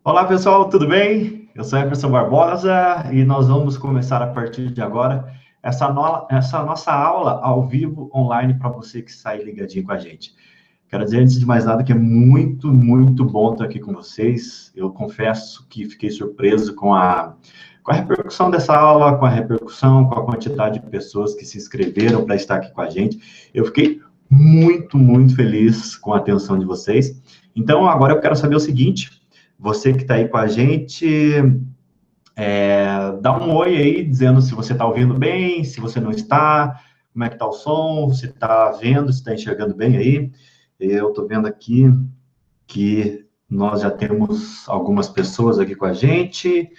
Olá pessoal, tudo bem? Eu sou Emerson Barbosa e nós vamos começar a partir de agora essa nossa aula ao vivo online para você que sai ligadinho com a gente. Quero dizer, antes de mais nada, que é muito bom estar aqui com vocês. Eu confesso que fiquei surpreso com a repercussão dessa aula, com a repercussão, com a quantidade de pessoas que se inscreveram para estar aqui com a gente. Eu fiquei muito feliz com a atenção de vocês. Então, agora eu quero saber o seguinte: você que está aí com a gente, dá um oi aí, dizendo se você está ouvindo bem, se você não está, como é que está o som, se está vendo, se está enxergando bem aí. Eu estou vendo aqui que nós já temos algumas pessoas aqui com a gente.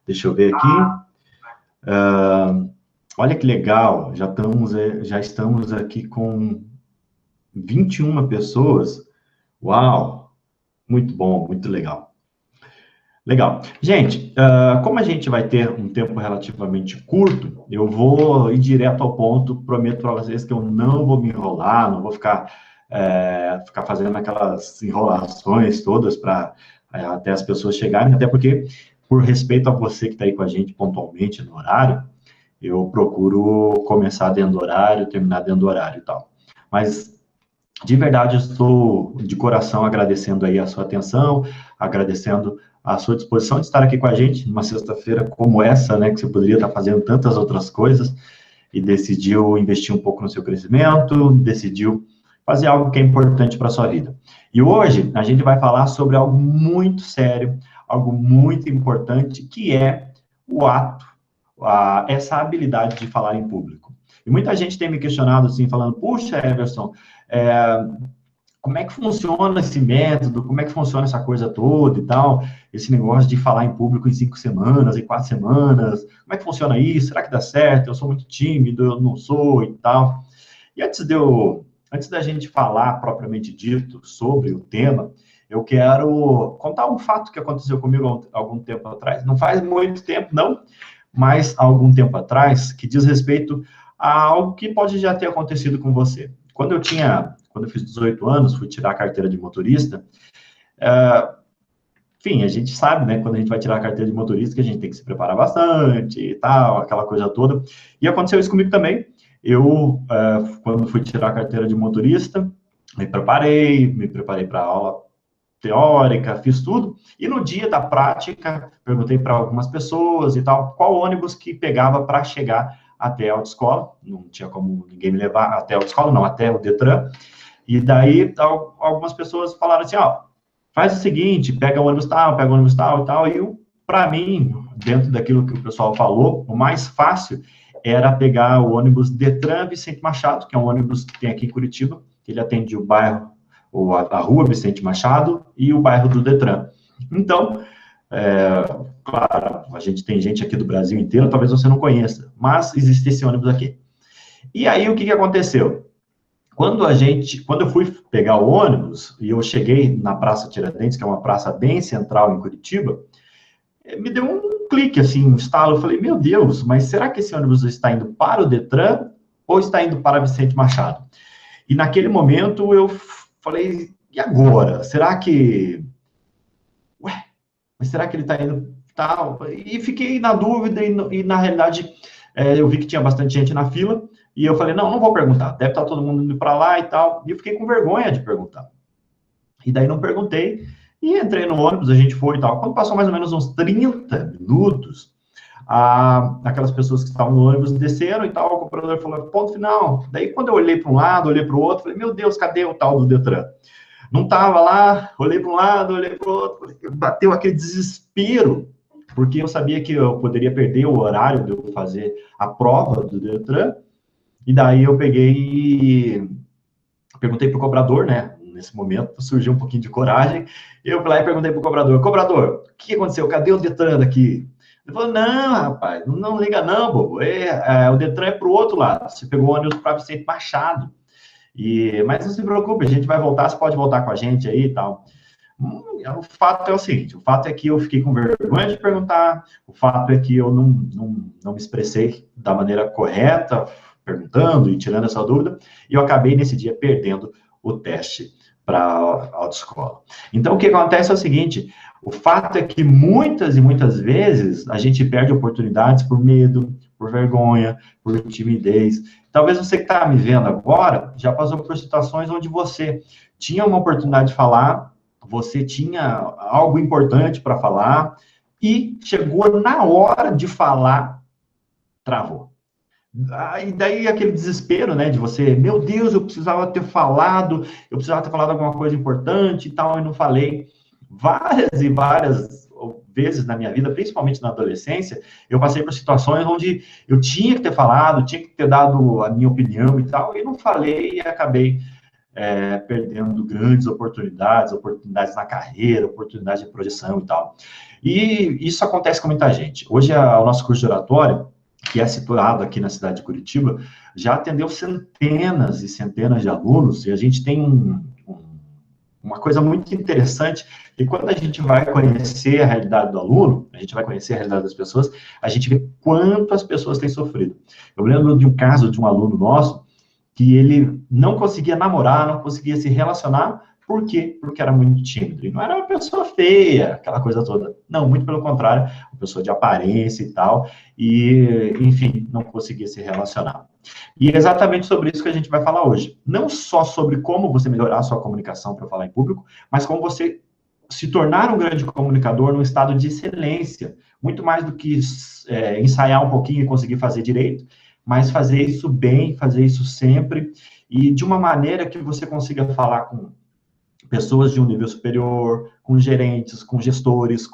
Deixa eu ver aqui. Olha que legal, já estamos aqui com 21 pessoas. Uau, muito bom, muito legal. Legal. Gente, como a gente vai ter um tempo relativamente curto, eu vou ir direto ao ponto. Prometo para vocês que eu não vou me enrolar, não vou ficar fazendo aquelas enrolações todas para até as pessoas chegarem, até porque, por respeito a você que está aí com a gente pontualmente no horário, eu procuro começar dentro do horário, terminar dentro do horário e tal. Mas, de verdade, eu estou de coração agradecendo aí a sua atenção, agradecendo a sua disposição de estar aqui com a gente numa sexta-feira como essa, né, que você poderia estar fazendo tantas outras coisas e decidiu investir um pouco no seu crescimento, decidiu fazer algo que é importante para a sua vida. E hoje a gente vai falar sobre algo muito sério, algo muito importante, que é o ato, essa habilidade de falar em público. E muita gente tem me questionado assim, falando, puxa, Everson, como é que funciona esse método, como é que funciona essa coisa toda e tal, esse negócio de falar em público em 5 semanas, em 4 semanas, como é que funciona isso, será que dá certo, eu sou muito tímido, eu não sou e tal. E antes da gente falar propriamente dito sobre o tema, eu quero contar um fato que aconteceu comigo há algum tempo atrás, não faz muito tempo não, mas há algum tempo atrás, que diz respeito a algo que pode já ter acontecido com você. Quando eu fiz 18 anos, fui tirar a carteira de motorista. Enfim, a gente sabe, né, quando a gente vai tirar a carteira de motorista, que a gente tem que se preparar bastante e tal, aquela coisa toda. E aconteceu isso comigo também. Quando fui tirar a carteira de motorista, me preparei para a aula teórica, fiz tudo. E no dia da prática, perguntei para algumas pessoas e tal, qual ônibus que pegava para chegar até a autoescola. Não tinha como ninguém me levar até a autoescola, não, até o Detran. E daí, algumas pessoas falaram assim, ó, faz o seguinte, pega o ônibus tal, pega o ônibus tal e tal. E, para mim, dentro daquilo que o pessoal falou, o mais fácil era pegar o ônibus Detran Vicente Machado, que é um ônibus que tem aqui em Curitiba, que ele atende o bairro, ou a rua Vicente Machado e o bairro do Detran. Então, claro, a gente tem gente aqui do Brasil inteiro, talvez você não conheça, mas existe esse ônibus aqui. E aí, o que aconteceu? Quando eu fui pegar o ônibus, e eu cheguei na Praça Tiradentes, que é uma praça bem central em Curitiba, me deu um clique, assim, um estalo. Eu falei, meu Deus, mas será que esse ônibus está indo para o Detran ou está indo para Vicente Machado? E naquele momento eu falei, e agora? Mas será que ele está indo tal? E fiquei na dúvida, e na realidade eu vi que tinha bastante gente na fila, e eu falei, não vou perguntar, deve estar todo mundo indo para lá e tal, e eu fiquei com vergonha de perguntar. E daí não perguntei, e entrei no ônibus, a gente foi e tal. Quando passou mais ou menos uns 30 minutos, aquelas pessoas que estavam no ônibus desceram e tal, o operador falou, ponto final. Daí quando eu olhei para um lado, olhei para o outro, falei, meu Deus, cadê o tal do Detran? Não estava lá, olhei para um lado, olhei para o outro, bateu aquele desespero, porque eu sabia que eu poderia perder o horário de eu fazer a prova do Detran, e daí eu peguei e perguntei para o cobrador, né? Nesse momento surgiu um pouquinho de coragem, eu fui lá e perguntei para o cobrador, o que aconteceu? Cadê o Detran aqui? Ele falou, não, rapaz, não liga não, bobo, o Detran é para o outro lado, você pegou o ônibus para Vicente Machado. Mas não se preocupe, a gente vai voltar, você pode voltar com a gente aí e tal. O fato é o seguinte, o fato é que eu fiquei com vergonha de perguntar, o fato é que eu não me expressei da maneira correta, perguntando e tirando essa dúvida, e eu acabei nesse dia perdendo o teste para a autoescola. Então, o que acontece é o seguinte, o fato é que muitas e muitas vezes a gente perde oportunidades por medo, por vergonha, por timidez. Talvez você que está me vendo agora já passou por situações onde você tinha uma oportunidade de falar, você tinha algo importante para falar e chegou na hora de falar, travou. E daí aquele desespero, né, de você, meu Deus, eu precisava ter falado alguma coisa importante e tal, e não falei. Várias e várias vezes na minha vida, principalmente na adolescência, eu passei por situações onde eu tinha que ter falado, tinha que ter dado a minha opinião e tal, e não falei e acabei perdendo grandes oportunidades na carreira, oportunidades de projeção e tal. E isso acontece com muita gente. Hoje, o nosso curso de oratória, que é situado aqui na cidade de Curitiba, já atendeu centenas e centenas de alunos, e a gente tem uma coisa muito interessante, e quando a gente vai conhecer a realidade do aluno, a gente vai conhecer a realidade das pessoas, a gente vê quanto as pessoas têm sofrido. Eu lembro de um caso de um aluno nosso, que ele não conseguia namorar, não conseguia se relacionar. Por quê? Porque era muito tímido. E não era uma pessoa feia, aquela coisa toda. Não, muito pelo contrário, uma pessoa de aparência e tal. E, enfim, não conseguia se relacionar. E é exatamente sobre isso que a gente vai falar hoje. Não só sobre como você melhorar a sua comunicação para falar em público, mas como você se tornar um grande comunicador num estado de excelência. Muito mais do que ensaiar um pouquinho e conseguir fazer direito, mas fazer isso bem, fazer isso sempre, e de uma maneira que você consiga falar com pessoas de um nível superior, com gerentes, com gestores,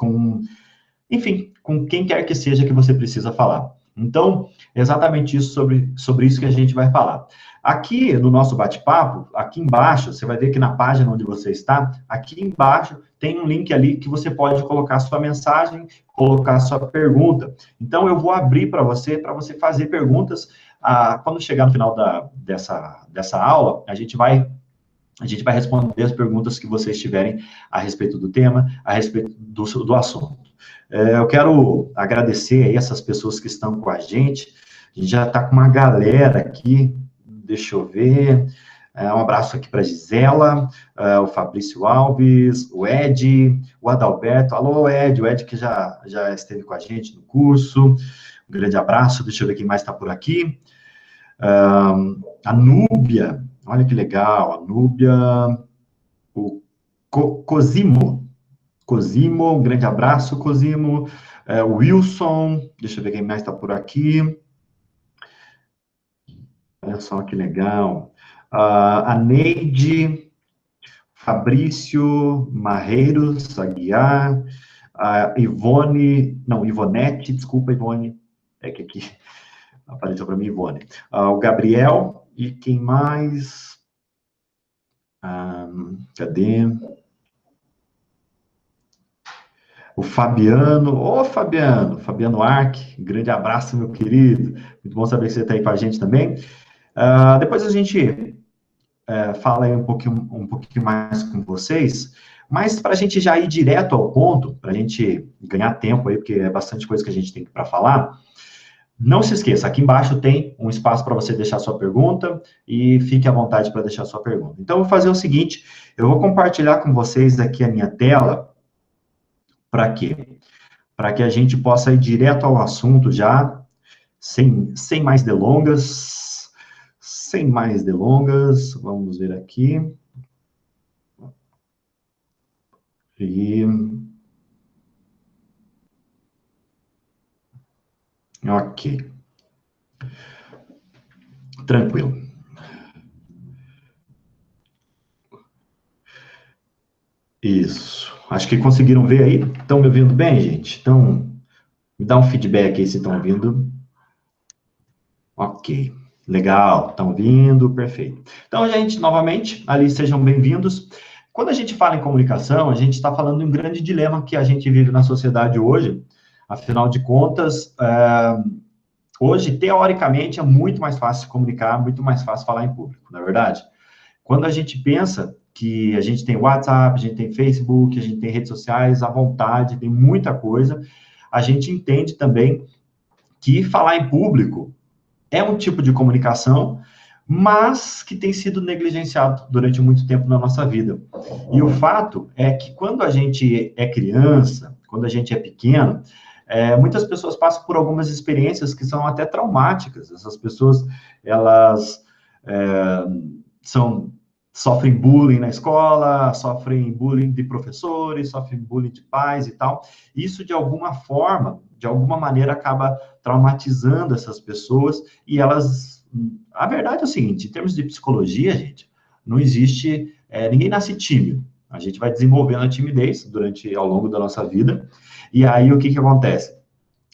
enfim, com quem quer que seja que você precisa falar. Então, é exatamente isso sobre isso que a gente vai falar. Aqui no nosso bate-papo, aqui embaixo, você vai ver que na página onde você está, aqui embaixo tem um link ali que você pode colocar sua mensagem, colocar sua pergunta. Então, eu vou abrir para você fazer perguntas. Quando chegar no final dessa aula, a gente vai responder as perguntas que vocês tiverem a respeito do tema, a respeito do assunto. Eu quero agradecer aí essas pessoas que estão com a gente. A gente já está com uma galera aqui. Deixa eu ver. Um abraço aqui para a Gisela, o Fabrício Alves, o Ed, o Adalberto. Alô, Ed, o Ed que já esteve com a gente no curso. Um grande abraço. Deixa eu ver quem mais está por aqui. A Núbia, olha que legal. A Núbia, o Cosimo, um grande abraço, Cosimo. O Wilson, deixa eu ver quem mais está por aqui. Olha só que legal. A Neide, Fabrício Marreiros, Aguiar, a Ivonete, desculpa, Ivone, é que aqui apareceu para mim, Ivone. O Gabriel, e quem mais? Cadê? O Fabiano, Fabiano Arque, grande abraço, meu querido. Muito bom saber que você está aí com a gente também. Depois a gente fala aí um pouquinho mais com vocês, mas para a gente já ir direto ao ponto, para a gente ganhar tempo aí, porque é bastante coisa que a gente tem para falar, não se esqueça, aqui embaixo tem um espaço para você deixar sua pergunta e fique à vontade para deixar sua pergunta. Então, eu vou fazer o seguinte, eu vou compartilhar com vocês aqui a minha tela. Para quê? Para que a gente possa ir direto ao assunto já, sem mais delongas. Sem mais delongas, vamos ver aqui. Ok. Tranquilo. Isso. Acho que conseguiram ver aí. Estão me ouvindo bem, gente? Então, me dá um feedback aí se estão ouvindo. Ok. Legal. Estão ouvindo? Perfeito. Então, gente, novamente, ali sejam bem-vindos. Quando a gente fala em comunicação, a gente está falando de um grande dilema que a gente vive na sociedade hoje. Afinal de contas, hoje, teoricamente, é muito mais fácil se comunicar, muito mais fácil falar em público, não é verdade? Quando a gente pensa que a gente tem WhatsApp, a gente tem Facebook, a gente tem redes sociais à vontade, tem muita coisa, a gente entende também que falar em público é um tipo de comunicação, mas que tem sido negligenciado durante muito tempo na nossa vida. E o fato é que quando a gente é criança, quando a gente é pequeno, muitas pessoas passam por algumas experiências que são até traumáticas. Essas pessoas, elas é, sofrem bullying na escola, sofrem bullying de professores, sofrem bullying de pais e tal. Isso, de alguma forma, de alguma maneira, acaba traumatizando essas pessoas e elas... A verdade é o seguinte, em termos de psicologia, gente, não existe... ninguém nasce tímido. A gente vai desenvolvendo a timidez ao longo da nossa vida, e aí o que acontece?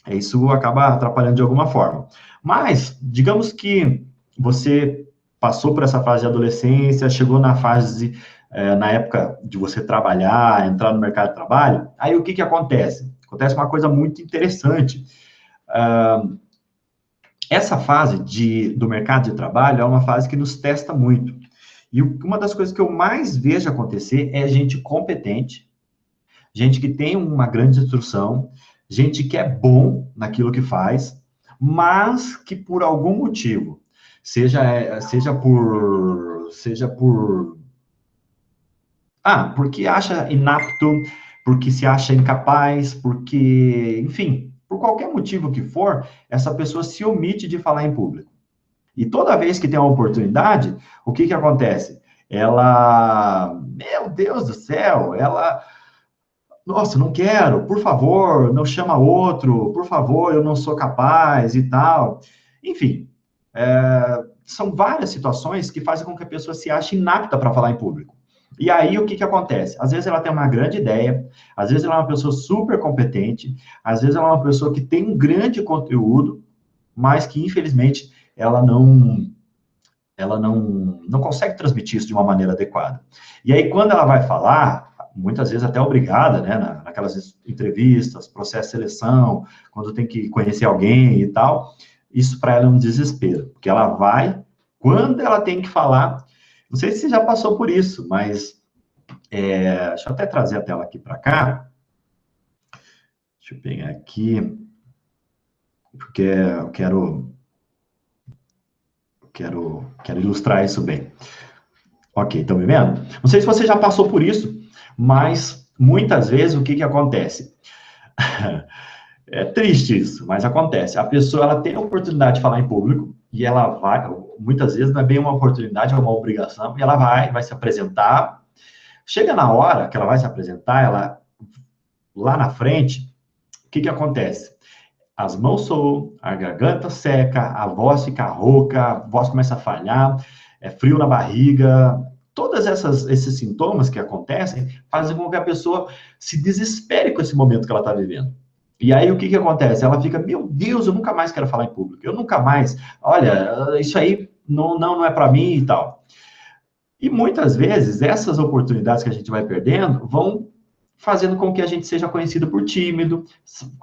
Isso acaba atrapalhando de alguma forma. Mas, digamos que você passou por essa fase de adolescência, chegou na fase, na época de você trabalhar, entrar no mercado de trabalho, aí o que acontece? Acontece uma coisa muito interessante. Essa fase do mercado de trabalho é uma fase que nos testa muito. E uma das coisas que eu mais vejo acontecer é gente competente, gente que tem uma grande instrução, gente que é bom naquilo que faz, mas que por algum motivo, seja porque acha inapto, porque se acha incapaz, porque, enfim, por qualquer motivo que for, essa pessoa se omite de falar em público. E toda vez que tem uma oportunidade, o que acontece? Meu Deus do céu, nossa, não quero, por favor, não chama outro, por favor, eu não sou capaz e tal. Enfim, são várias situações que fazem com que a pessoa se ache inapta para falar em público. E aí, o que acontece? Às vezes ela tem uma grande ideia, às vezes ela é uma pessoa super competente, às vezes ela é uma pessoa que tem um grande conteúdo, mas que, infelizmente, ela não consegue transmitir isso de uma maneira adequada. E aí, quando ela vai falar, muitas vezes até obrigada, né, naquelas entrevistas, processo de seleção, quando tem que conhecer alguém e tal, isso para ela é um desespero, porque ela vai, quando ela tem que falar, não sei se você já passou por isso, mas deixa eu até trazer a tela aqui para cá, deixa eu pegar aqui, porque eu quero ilustrar isso bem. Ok, estão me vendo? Não sei se você já passou por isso, mas muitas vezes o que acontece? É triste isso, mas acontece. A pessoa, ela tem a oportunidade de falar em público, e ela vai, muitas vezes não é bem uma oportunidade, é uma obrigação, e ela vai se apresentar. Chega na hora que ela vai se apresentar, lá na frente, o que acontece? As mãos soam, a garganta seca, a voz fica rouca, a voz começa a falhar, frio na barriga. Todos esses sintomas que acontecem fazem com que a pessoa se desespere com esse momento que ela está vivendo. E aí, o que acontece? Ela fica, meu Deus, eu nunca mais quero falar em público, eu nunca mais, olha, isso aí não é para mim e tal. E muitas vezes, essas oportunidades que a gente vai perdendo vão fazendo com que a gente seja conhecido por tímido.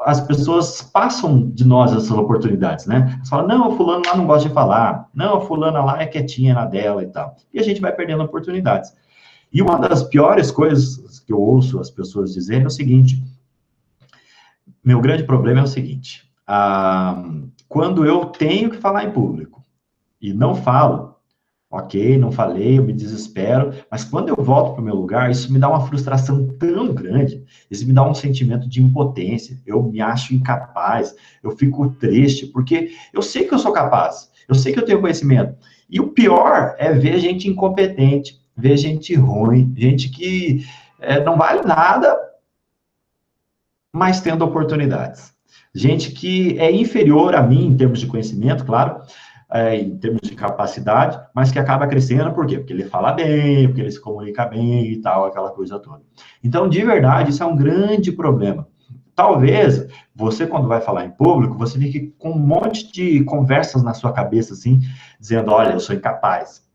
As pessoas passam de nós essas oportunidades, né? Elas falam, não, o fulano lá não gosta de falar, não, a fulana lá é quietinha na dela e tal. E a gente vai perdendo oportunidades. E uma das piores coisas que eu ouço as pessoas dizerem é o seguinte, meu grande problema é o seguinte, quando eu tenho que falar em público e não falo, ok, não falei, eu me desespero, mas quando eu volto para o meu lugar, isso me dá uma frustração tão grande, isso me dá um sentimento de impotência, eu me acho incapaz, eu fico triste, porque eu sei que eu sou capaz, eu sei que eu tenho conhecimento, e o pior é ver gente incompetente, ver gente ruim, gente que não vale nada, mas tendo oportunidades. Gente que é inferior a mim em termos de conhecimento, claro, em termos de capacidade, mas que acaba crescendo, por quê? Porque ele fala bem, porque ele se comunica bem e tal, aquela coisa toda. Então, de verdade, isso é um grande problema. Talvez você, quando vai falar em público, você fique com um monte de conversas na sua cabeça, assim, dizendo, olha, eu sou incapaz.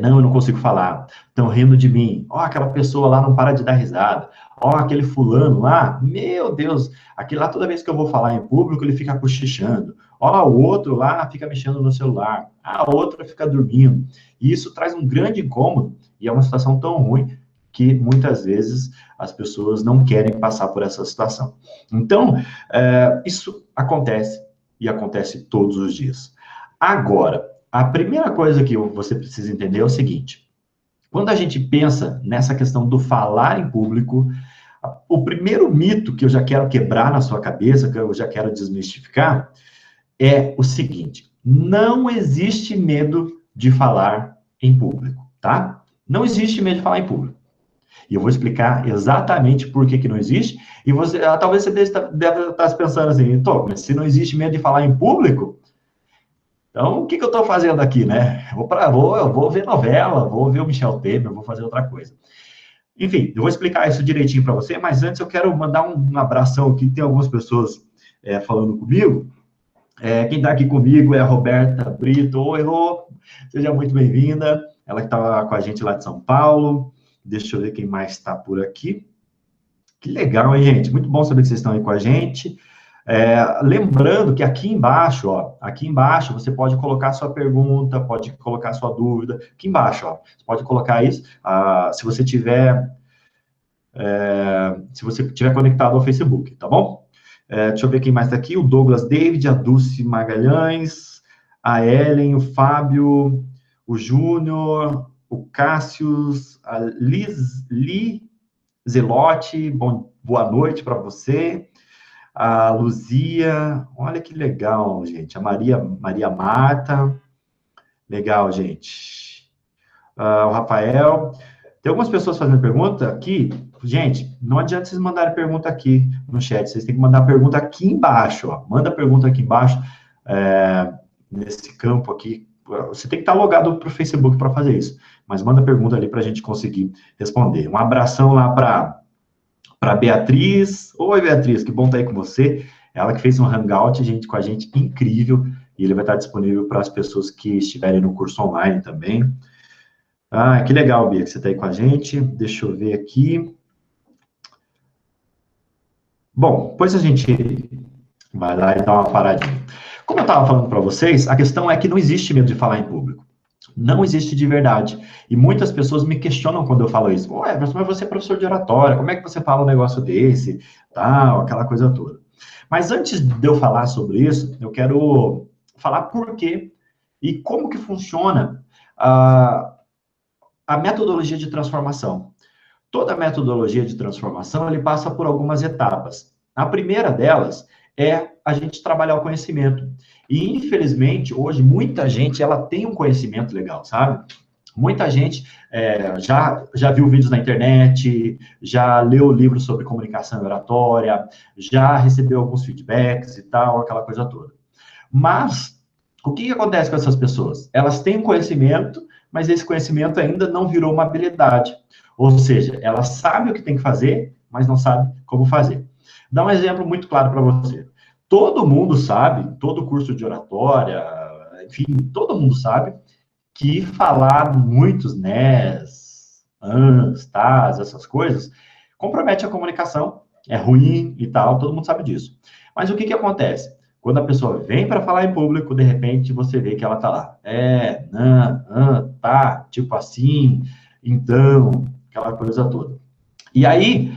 Não, eu não consigo falar. Estão rindo de mim. Ó, aquela pessoa lá não para de dar risada. Ó, aquele fulano lá, meu Deus, aquele lá, toda vez que eu vou falar em público, ele fica cochichando. Ó, lá, o outro lá fica mexendo no celular. A outra fica dormindo. E isso traz um grande incômodo, e é uma situação tão ruim que muitas vezes as pessoas não querem passar por essa situação. Então, isso acontece, e acontece todos os dias. Agora, a primeira coisa que você precisa entender é o seguinte: quando a gente pensa nessa questão do falar em público, o primeiro mito que eu já quero quebrar na sua cabeça, que eu já quero desmistificar, é o seguinte: não existe medo de falar em público, tá? Não existe medo de falar em público. E eu vou explicar exatamente por que não existe. E você, talvez você deve estar pensando assim, mas se não existe medo de falar em público, então o que eu estou fazendo aqui, né? Eu vou ver novela, vou ver o Michel Temer, vou fazer outra coisa. Enfim, eu vou explicar isso direitinho para você, mas antes eu quero mandar um abração aqui, tem algumas pessoas falando comigo. Quem está aqui comigo é a Roberta Brito. Oi, Rô, seja muito bem-vinda. Ela que está com a gente lá de São Paulo. Deixa eu ver quem mais está por aqui. Que legal, hein, gente? Muito bom saber que vocês estão aí com a gente. Lembrando que aqui embaixo, você pode colocar sua pergunta, pode colocar sua dúvida. Aqui embaixo, você pode colocar isso. Se você tiver conectado ao Facebook, tá bom? Deixa eu ver quem mais está aqui. O Douglas David, a Dulce Magalhães, a Ellen, o Fábio, o Júnior, o Cássius, a Li Zelotti, boa noite para você. A Luzia, olha que legal, gente. A Maria Marta, legal, gente. O Rafael. Tem algumas pessoas fazendo pergunta aqui. Gente, não adianta vocês mandarem pergunta aqui no chat, vocês têm que mandar a pergunta aqui embaixo, Manda a pergunta aqui embaixo, nesse campo aqui. Você tem que estar logado para o Facebook para fazer isso, mas manda a pergunta ali para a gente conseguir responder. Um abração lá para Beatriz. Oi, Beatriz, que bom estar aí com você. Ela que fez um hangout com a gente incrível, e ele vai estar disponível para as pessoas que estiverem no curso online também. Que legal, Bia, que você está aí com a gente. Deixa eu ver aqui. Bom, depois a gente vai lá e dá uma paradinha. Como eu estava falando para vocês, a questão é que não existe medo de falar em público. Não existe de verdade. E muitas pessoas me questionam quando eu falo isso. Mas você é professor de oratória, como é que você fala um negócio desse? Tal, aquela coisa toda. Mas antes de eu falar sobre isso, eu quero falar por quê e como que funciona a metodologia de transformação. Toda metodologia de transformação, ele passa por algumas etapas. A primeira delas é a gente trabalhar o conhecimento. E, infelizmente, hoje, muita gente, ela tem um conhecimento legal, sabe? Muita gente já viu vídeos na internet, já leu livros sobre comunicação e oratória, já recebeu alguns feedbacks e tal, aquela coisa toda. Mas, o que acontece com essas pessoas? Elas têm um conhecimento, mas esse conhecimento ainda não virou uma habilidade. Ou seja, ela sabe o que tem que fazer, mas não sabe como fazer. Dá um exemplo muito claro para você. Todo mundo sabe, todo curso de oratória, enfim, todo mundo sabe que falar muitos nés, ans, tás, essas coisas, compromete a comunicação, é ruim e tal, todo mundo sabe disso. Mas o que acontece? Quando a pessoa vem para falar em público, de repente você vê que ela tá lá, tá, tipo assim, então, aquela coisa toda. E aí,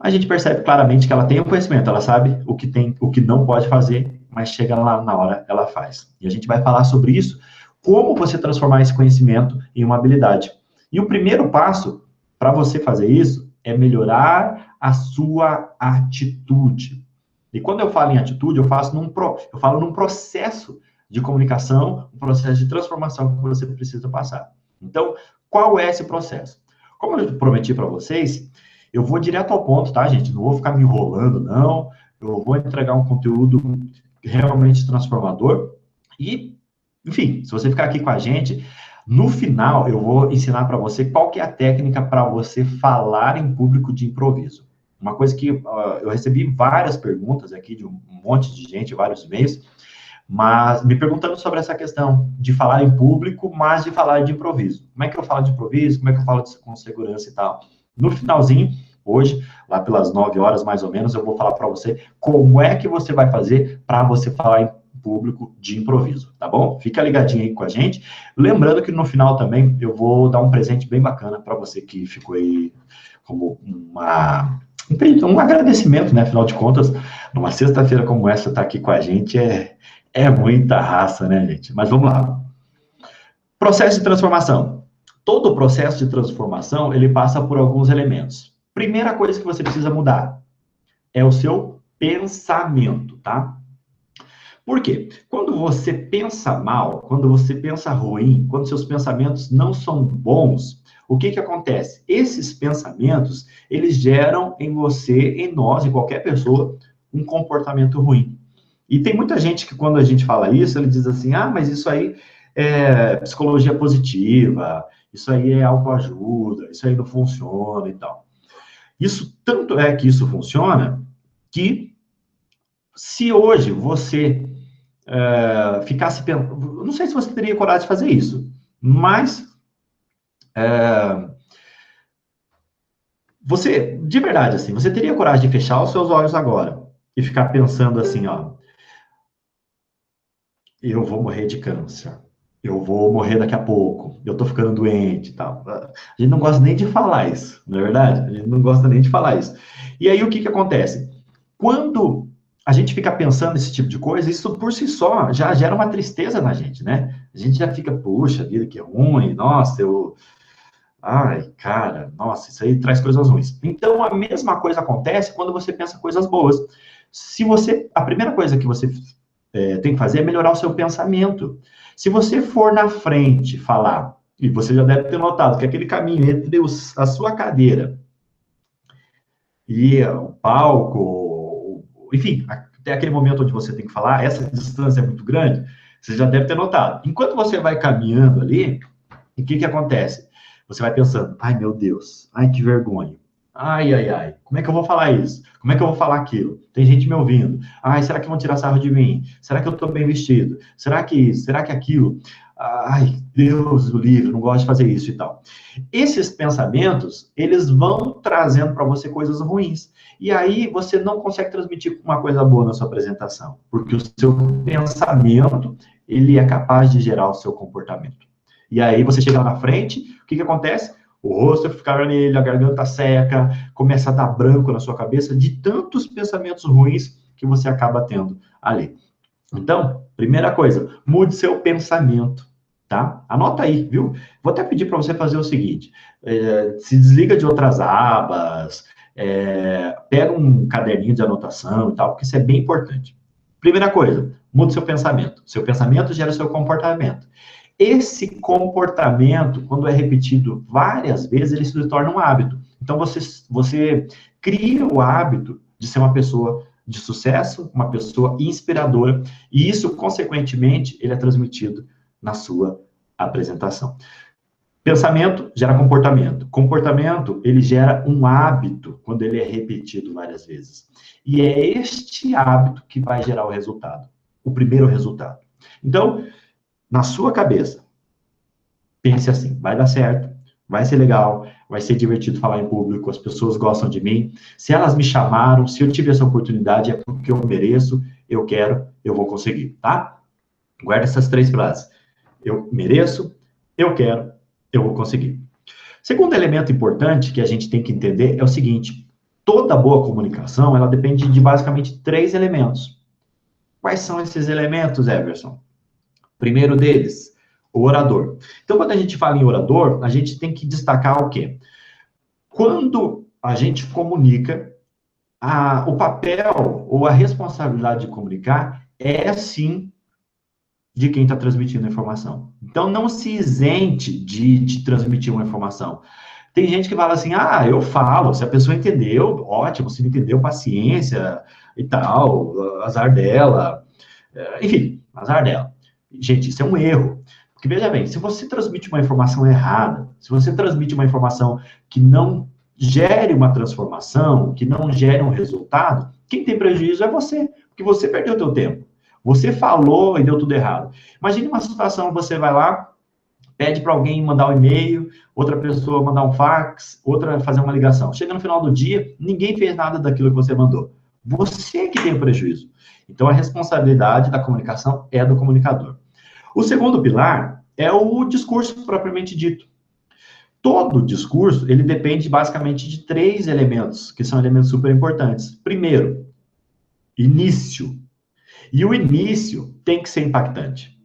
a gente percebe claramente que ela tem o conhecimento, ela sabe o que não pode fazer, mas chega lá na hora, ela faz. E a gente vai falar sobre isso, como você transformar esse conhecimento em uma habilidade. E o primeiro passo para você fazer isso é melhorar a sua atitude. E quando eu falo em atitude, eu falo num processo de comunicação, um processo de transformação que você precisa passar. Então, qual é esse processo? Como eu prometi para vocês, eu vou direto ao ponto, tá, gente? Não vou ficar me enrolando, não. Eu vou entregar um conteúdo realmente transformador. E, enfim, se você ficar aqui com a gente, no final eu vou ensinar para você qual que é a técnica para você falar em público de improviso. Uma coisa que eu recebi várias perguntas aqui de um monte de gente, vários e-mails, mas me perguntando sobre essa questão de falar em público, mas de falar de improviso. Como é que eu falo de improviso? Como é que eu falo com segurança e tal? No finalzinho, hoje, lá pelas 9 horas mais ou menos, eu vou falar para você como é que você vai fazer para você falar em público de improviso, tá bom? Fica ligadinho aí com a gente. Lembrando que no final também eu vou dar um presente bem bacana para você que ficou aí como um agradecimento, né? Afinal de contas, numa sexta-feira como essa, tá aqui com a gente é muita raça, né, gente? Mas vamos lá. Processo de transformação. Todo o processo de transformação, ele passa por alguns elementos. Primeira coisa que você precisa mudar é o seu pensamento, tá? Por quê? Quando você pensa mal, quando você pensa ruim, quando seus pensamentos não são bons, o que que acontece? Esses pensamentos, eles geram em você, em nós, em qualquer pessoa, um comportamento ruim. E tem muita gente que, quando a gente fala isso, ele diz assim, ah, mas isso aí é psicologia positiva, isso aí é autoajuda, isso aí não funciona e tal. Isso, tanto é que isso funciona, que se hoje você ficasse pensando, não sei se você teria coragem de fazer isso, mas você, de verdade, assim, você teria coragem de fechar os seus olhos agora e ficar pensando assim, ó, eu vou morrer de câncer, eu vou morrer daqui a pouco, eu tô ficando doente e tal. A gente não gosta nem de falar isso, não é verdade? A gente não gosta nem de falar isso. E aí, o que que acontece? Quando a gente fica pensando esse tipo de coisa, isso por si só já gera uma tristeza na gente, né? A gente já fica, puxa vida, que ruim, nossa, eu... Ai, cara, nossa, isso aí traz coisas ruins. Então, a mesma coisa acontece quando você pensa coisas boas. Se você... A primeira coisa que você tem que fazer é melhorar o seu pensamento. Se você for na frente falar, e você já deve ter notado que aquele caminho entre a sua cadeira e o palco, enfim, até aquele momento onde você tem que falar, essa distância é muito grande, você já deve ter notado. Enquanto você vai caminhando ali, o que que acontece? Você vai pensando, ai meu Deus, ai que vergonha, ai, ai, ai, como é que eu vou falar isso? Como é que eu vou falar aquilo? Tem gente me ouvindo. Ai, será que vão tirar sarro de mim? Será que eu estou bem vestido? Será que isso? Será que aquilo? Ai, Deus o livre, não gosto de fazer isso e tal. Esses pensamentos, eles vão trazendo para você coisas ruins. E aí você não consegue transmitir uma coisa boa na sua apresentação, porque o seu pensamento, ele é capaz de gerar o seu comportamento. E aí você chega lá na frente, o que que acontece? O rosto fica vermelho, a garganta seca, começa a dar branco na sua cabeça de tantos pensamentos ruins que você acaba tendo ali. Então, primeira coisa, mude seu pensamento, tá? Anota aí, viu? Vou até pedir para você fazer o seguinte: se desliga de outras abas, pega um caderninho de anotação e tal, porque isso é bem importante. Primeira coisa, mude seu pensamento. Seu pensamento gera seu comportamento. Esse comportamento, quando é repetido várias vezes, ele se torna um hábito. Então, você cria o hábito de ser uma pessoa de sucesso, uma pessoa inspiradora, e isso, consequentemente, ele é transmitido na sua apresentação. Pensamento gera comportamento. Comportamento, ele gera um hábito quando ele é repetido várias vezes. E é este hábito que vai gerar o resultado, o primeiro resultado. Então, na sua cabeça, pense assim, vai dar certo, vai ser legal, vai ser divertido falar em público, as pessoas gostam de mim, se elas me chamaram, se eu tive essa oportunidade, é porque eu mereço, eu quero, eu vou conseguir, tá? Guarda essas 3 frases. Eu mereço, eu quero, eu vou conseguir. Segundo elemento importante que a gente tem que entender é o seguinte: toda boa comunicação, ela depende de basicamente 3 elementos. Quais são esses elementos, Everson? Primeiro deles, o orador. Então, quando a gente fala em orador, a gente tem que destacar o quê? Quando a gente comunica, o papel ou a responsabilidade de comunicar é, sim, de quem está transmitindo a informação. Então, não se isente de transmitir uma informação. Tem gente que fala assim, eu falo, se a pessoa entendeu, ótimo, se não entendeu, paciência e tal, azar dela. Enfim, azar dela. Gente, isso é um erro. Porque, veja bem, se você transmite uma informação errada, se você transmite uma informação que não gere uma transformação, que não gere um resultado, quem tem prejuízo é você, porque você perdeu o teu tempo. Você falou e deu tudo errado. Imagine uma situação, você vai lá, pede para alguém mandar um e-mail, outra pessoa mandar um fax, outra fazer uma ligação. Chega no final do dia, ninguém fez nada daquilo que você mandou. Você que tem o prejuízo. Então, a responsabilidade da comunicação é do comunicador. O segundo pilar é o discurso propriamente dito. Todo discurso, ele depende basicamente de 3 elementos, que são elementos super importantes. Primeiro, início. E o início tem que ser impactante.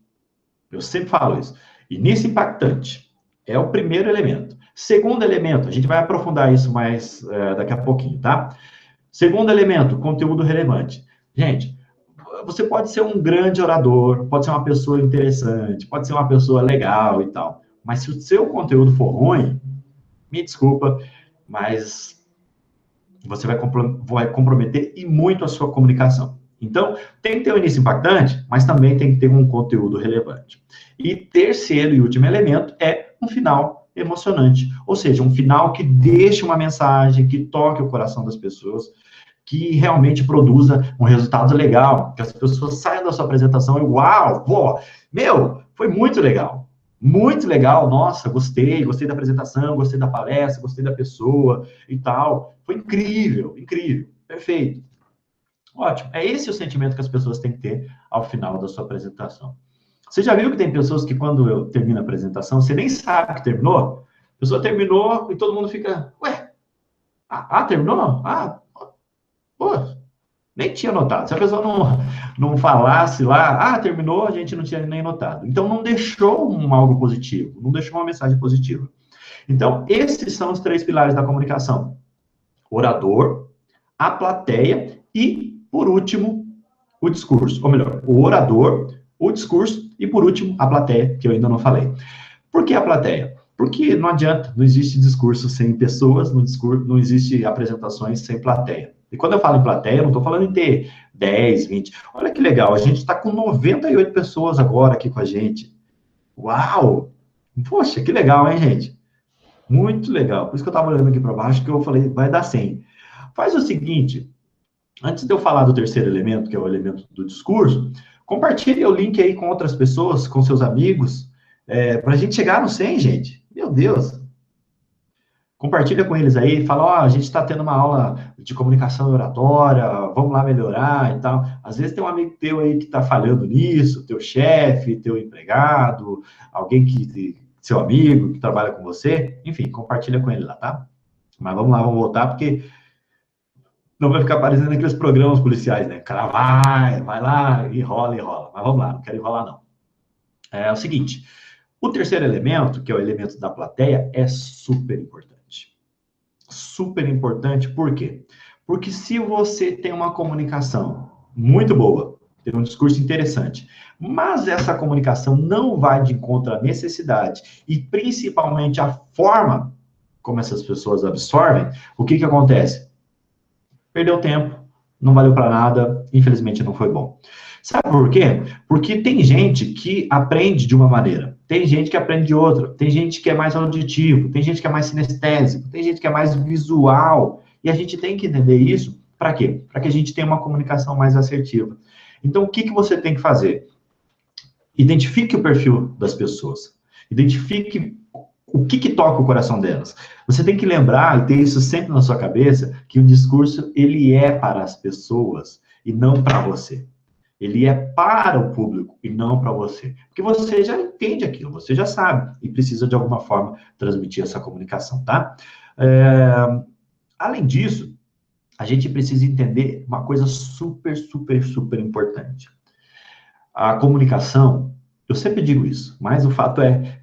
Eu sempre falo isso. Início impactante é o primeiro elemento. Segundo elemento, a gente vai aprofundar isso mais daqui a pouquinho, tá? Segundo elemento, conteúdo relevante. Gente, você pode ser um grande orador, pode ser uma pessoa interessante, pode ser uma pessoa legal e tal, mas se o seu conteúdo for ruim, me desculpa, mas você vai comprometer e muito a sua comunicação. Então, tem que ter um início impactante, mas também tem que ter um conteúdo relevante. E terceiro e último elemento é um final emocionante, ou seja, um final que deixe uma mensagem, que toque o coração das pessoas, que realmente produza um resultado legal, que as pessoas saiam da sua apresentação e, uau, pô, meu, foi muito legal, nossa, gostei da apresentação, gostei da palestra, gostei da pessoa e tal, foi incrível, perfeito. Ótimo, é esse o sentimento que as pessoas têm que ter ao final da sua apresentação. Você já viu que tem pessoas que quando eu termino a apresentação, você nem sabe que terminou? A pessoa terminou e todo mundo fica, ué, terminou? Pô, nem tinha notado. Se a pessoa não falasse lá, terminou, a gente não tinha nem notado. Então, não deixou algo positivo, não deixou uma mensagem positiva. Então, esses são os 3 pilares da comunicação. Orador, a plateia e, por último, o discurso. Ou melhor, o orador, o discurso e, por último, a plateia, que eu ainda não falei. Por que a plateia? Porque não adianta, não existe discurso sem pessoas, não existe apresentações sem plateia. E quando eu falo em plateia, eu não estou falando em ter 10, 20. Olha que legal, a gente está com 98 pessoas agora aqui com a gente. Uau! Poxa, que legal, hein, gente? Muito legal. Por isso que eu estava olhando aqui para baixo, que eu falei, vai dar 100. Faz o seguinte, antes de eu falar do terceiro elemento, que é o elemento do discurso, compartilhe o link aí com outras pessoas, com seus amigos, para a gente chegar no 100, gente. Meu Deus! Compartilha com eles aí, fala, a gente está tendo uma aula de comunicação e oratória, vamos lá melhorar e tal. Às vezes tem um amigo teu aí que está falhando nisso, teu chefe, teu empregado, alguém seu amigo que trabalha com você, enfim, compartilha com ele lá, tá? Mas vamos lá, vamos voltar, porque não vai ficar parecendo aqueles programas policiais, né? O cara vai lá, enrola. Mas vamos lá, não quero enrolar, não. É o seguinte, o terceiro elemento, que é o elemento da plateia, é super importante. Super importante, por quê? Porque se você tem uma comunicação muito boa, tem um discurso interessante, mas essa comunicação não vai de encontro à necessidade e principalmente a forma como essas pessoas absorvem, o que acontece? Perdeu tempo, não valeu para nada, infelizmente não foi bom. Sabe por quê? Porque tem gente que aprende de uma maneira, tem gente que aprende de outra, tem gente que é mais auditivo, tem gente que é mais sinestésico, tem gente que é mais visual, e a gente tem que entender isso, para quê? Para que a gente tenha uma comunicação mais assertiva. Então, o que você tem que fazer? Identifique o perfil das pessoas, identifique o que toca o coração delas. Você tem que lembrar, e ter isso sempre na sua cabeça, que o discurso, ele é para as pessoas, e não para você. Ele é para o público e não para você. Porque você já entende aquilo, você já sabe e precisa de alguma forma transmitir essa comunicação, tá? Além disso, a gente precisa entender uma coisa super importante. A comunicação, eu sempre digo isso, mas o fato é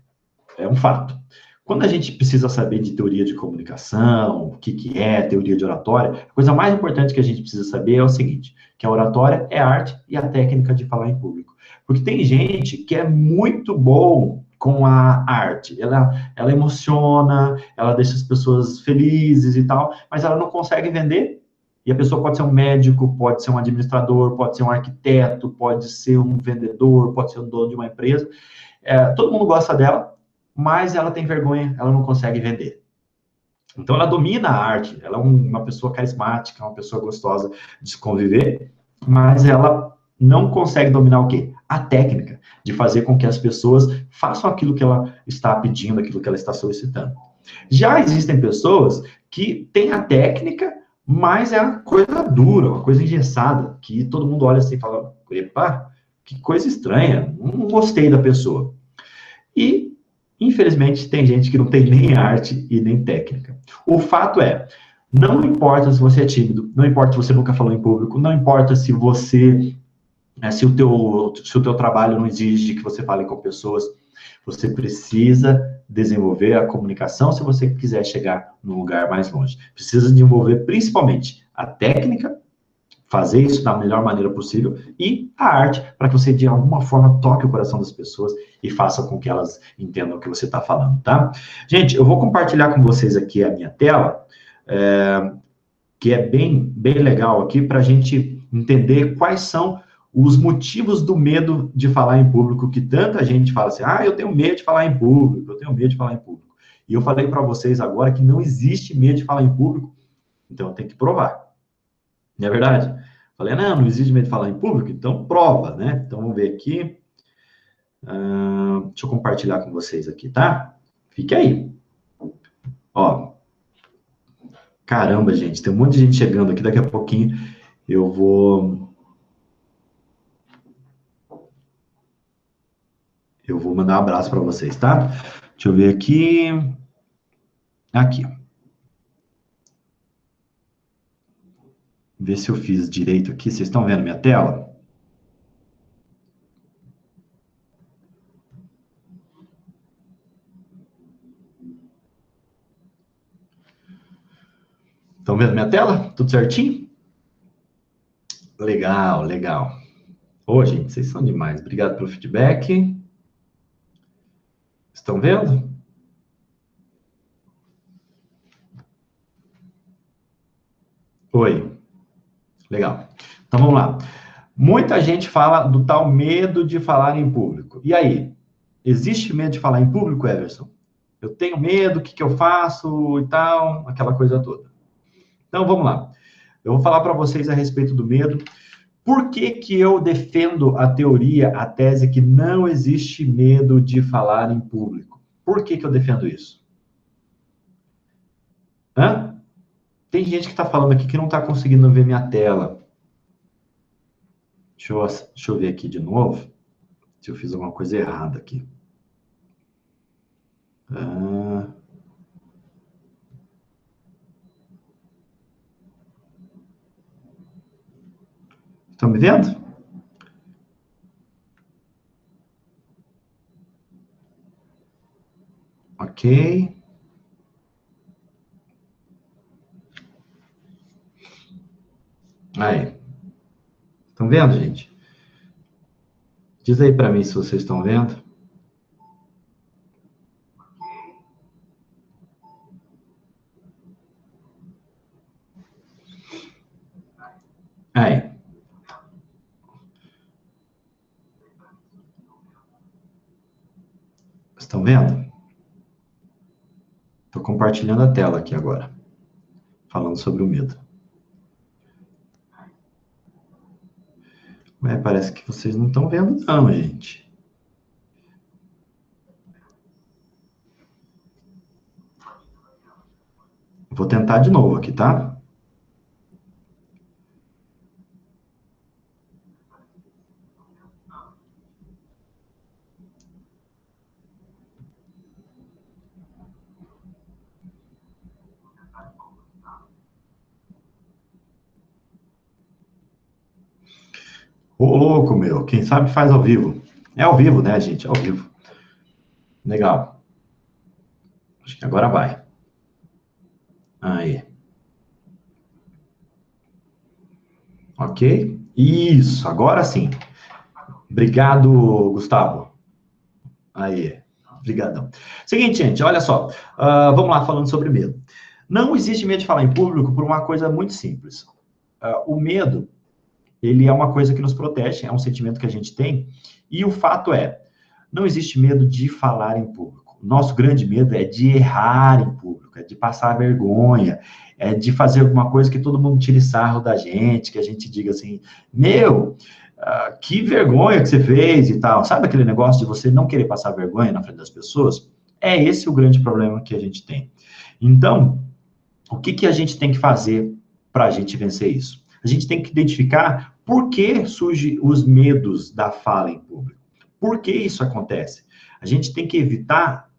um fato. Quando a gente precisa saber de teoria de comunicação, o que é teoria de oratória, a coisa mais importante que a gente precisa saber é o seguinte, que a oratória é a arte e a técnica de falar em público. Porque tem gente que é muito bom com a arte, ela emociona, ela deixa as pessoas felizes e tal, mas ela não consegue vender. E a pessoa pode ser um médico, pode ser um administrador, pode ser um arquiteto, pode ser um vendedor, pode ser um dono de uma empresa. Todo mundo gosta dela, mas ela tem vergonha, ela não consegue vender. Então, ela domina a arte, ela é uma pessoa carismática, uma pessoa gostosa de se conviver, mas ela não consegue dominar o quê? A técnica de fazer com que as pessoas façam aquilo que ela está pedindo, aquilo que ela está solicitando. Já existem pessoas que têm a técnica, mas é uma coisa dura, uma coisa engessada, que todo mundo olha assim e fala, epa, que coisa estranha, não gostei da pessoa. E infelizmente, tem gente que não tem nem arte e nem técnica. O fato é, não importa se você é tímido, não importa se você nunca falou em público, não importa se o teu trabalho não exige que você fale com pessoas, Você precisa desenvolver a comunicação se você quiser chegar num lugar mais longe. Precisa desenvolver principalmente a técnica, fazer isso da melhor maneira possível, e a arte, para que você, de alguma forma, toque o coração das pessoas e faça com que elas entendam o que você está falando, tá? Gente, eu vou compartilhar com vocês aqui a minha tela, que é bem legal aqui, para a gente entender quais são os motivos do medo de falar em público, que tanta gente fala assim, eu tenho medo de falar em público, eu tenho medo de falar em público. E eu falei para vocês agora que não existe medo de falar em público, então eu tenho que provar. Não é verdade? Falei, não existe medo de falar em público, então prova, né? Então vamos ver aqui. Deixa eu compartilhar com vocês aqui, tá? Fique aí. Ó. Caramba, gente, tem um monte de gente chegando aqui, daqui a pouquinho eu vou mandar um abraço para vocês, tá? Deixa eu ver aqui. Aqui. Ver se eu fiz direito aqui. Vocês estão vendo minha tela? Estão vendo minha tela? Tudo certinho? Legal, legal. Ô, gente, vocês são demais. Obrigado pelo feedback. Estão vendo? Oi. Legal. Então, vamos lá. Muita gente fala do tal medo de falar em público. E aí? Existe medo de falar em público, Everson? Eu tenho medo, o que eu faço e tal, aquela coisa toda. Então, vamos lá. Eu vou falar para vocês a respeito do medo. Por que que eu defendo a teoria, a tese que não existe medo de falar em público? Por que que eu defendo isso? Tem gente que está falando aqui que não está conseguindo ver minha tela. Deixa eu ver aqui de novo, se eu fiz alguma coisa errada aqui. Estão me vendo? Ok. Aí. Estão vendo, gente? Diz aí para mim se vocês estão vendo. Aí. Estão vendo? Estou compartilhando a tela aqui agora, falando sobre o medo. Parece que vocês não estão vendo, não, gente. Vou tentar de novo aqui, tá? Ô, louco, meu. Quem sabe faz ao vivo. É ao vivo, né, gente? É ao vivo. Legal. Acho que agora vai. Aí. Ok? Isso, agora sim. Obrigado, Gustavo. Aí. Obrigadão. Seguinte, gente, olha só. Vamos lá, falando sobre medo. Não existe medo de falar em público por uma coisa muito simples. O medo, ele é uma coisa que nos protege, é um sentimento que a gente tem, e o fato é, não existe medo de falar em público. Nosso grande medo é de errar em público, é de passar vergonha, é de fazer alguma coisa que todo mundo tire sarro da gente, que a gente diga assim, que vergonha que você fez e tal. Sabe aquele negócio de você não querer passar vergonha na frente das pessoas? É esse o grande problema que a gente tem. Então, o que a gente tem que fazer para a gente vencer isso? A gente tem que identificar por que surgem os medos da fala em público. Por que isso acontece? A gente tem que evitar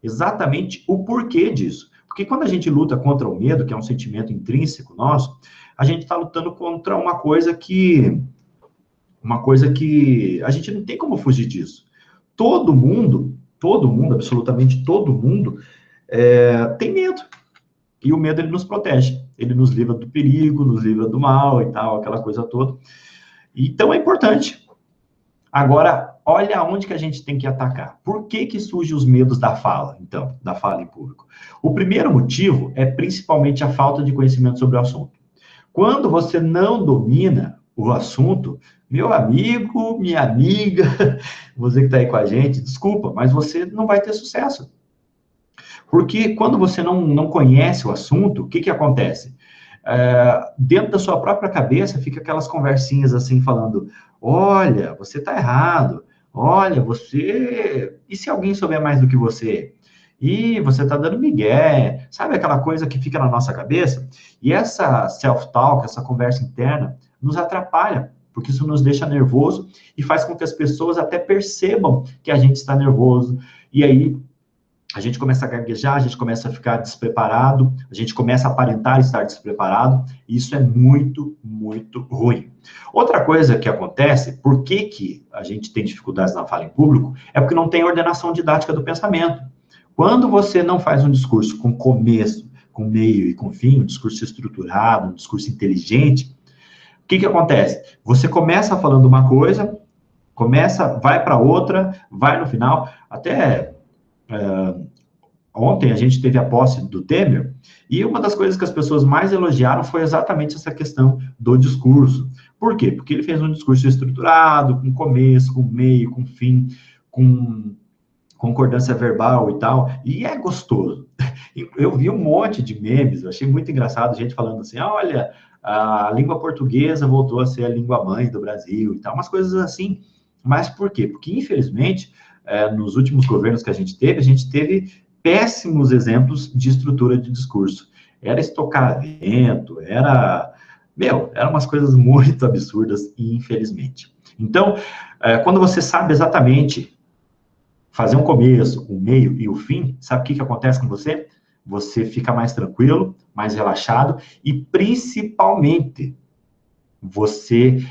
exatamente o porquê disso. Porque quando a gente luta contra o medo, que é um sentimento intrínseco nosso, a gente está lutando contra uma coisa que a gente não tem como fugir disso. Todo mundo todo mundo, absolutamente todo mundo, tem medo. E o medo, ele nos protege. Ele nos livra do perigo, nos livra do mal e tal, aquela coisa toda. Então, é importante. Agora, olha aonde que a gente tem que atacar. Por que que surgem os medos da fala, então, da fala em público? O primeiro motivo é principalmente a falta de conhecimento sobre o assunto. Quando você não domina o assunto, meu amigo, minha amiga, você que está aí com a gente, desculpa, mas você não vai ter sucesso. Porque quando você não conhece o assunto, o que que acontece? Dentro da sua própria cabeça, fica aquelas conversinhas assim, falando, olha, você está errado, olha, você... E se alguém souber mais do que você? E você está dando migué, sabe aquela coisa que fica na nossa cabeça? E essa self-talk, essa conversa interna, nos atrapalha, porque isso nos deixa nervoso e faz com que as pessoas até percebam que a gente está nervoso. E aí a gente começa a gaguejar, a gente começa a ficar despreparado, a gente começa a aparentar estar despreparado, e isso é muito, muito ruim. Outra coisa que acontece, por que que a gente tem dificuldades na fala em público, é porque não tem ordenação didática do pensamento. Quando você não faz um discurso com começo, com meio e com fim, um discurso estruturado, um discurso inteligente, o que que acontece? Você começa falando uma coisa, vai para outra, vai no final, até... Ontem a gente teve a posse do Temer, e uma das coisas que as pessoas mais elogiaram foi exatamente essa questão do discurso. Por quê? Porque ele fez um discurso estruturado, com começo, com meio, com fim, com concordância verbal e tal, e é gostoso. Eu vi um monte de memes, eu achei muito engraçado, gente falando assim, olha, a língua portuguesa voltou a ser a língua mãe do Brasil e tal, umas coisas assim. Mas por quê? Porque, infelizmente, nos últimos governos que a gente teve péssimos exemplos de estrutura de discurso. Era estocamento, eram umas coisas muito absurdas, infelizmente. Então, quando você sabe exatamente fazer um começo, um meio e o fim, sabe o que que acontece com você? Você fica mais tranquilo, mais relaxado e, principalmente, você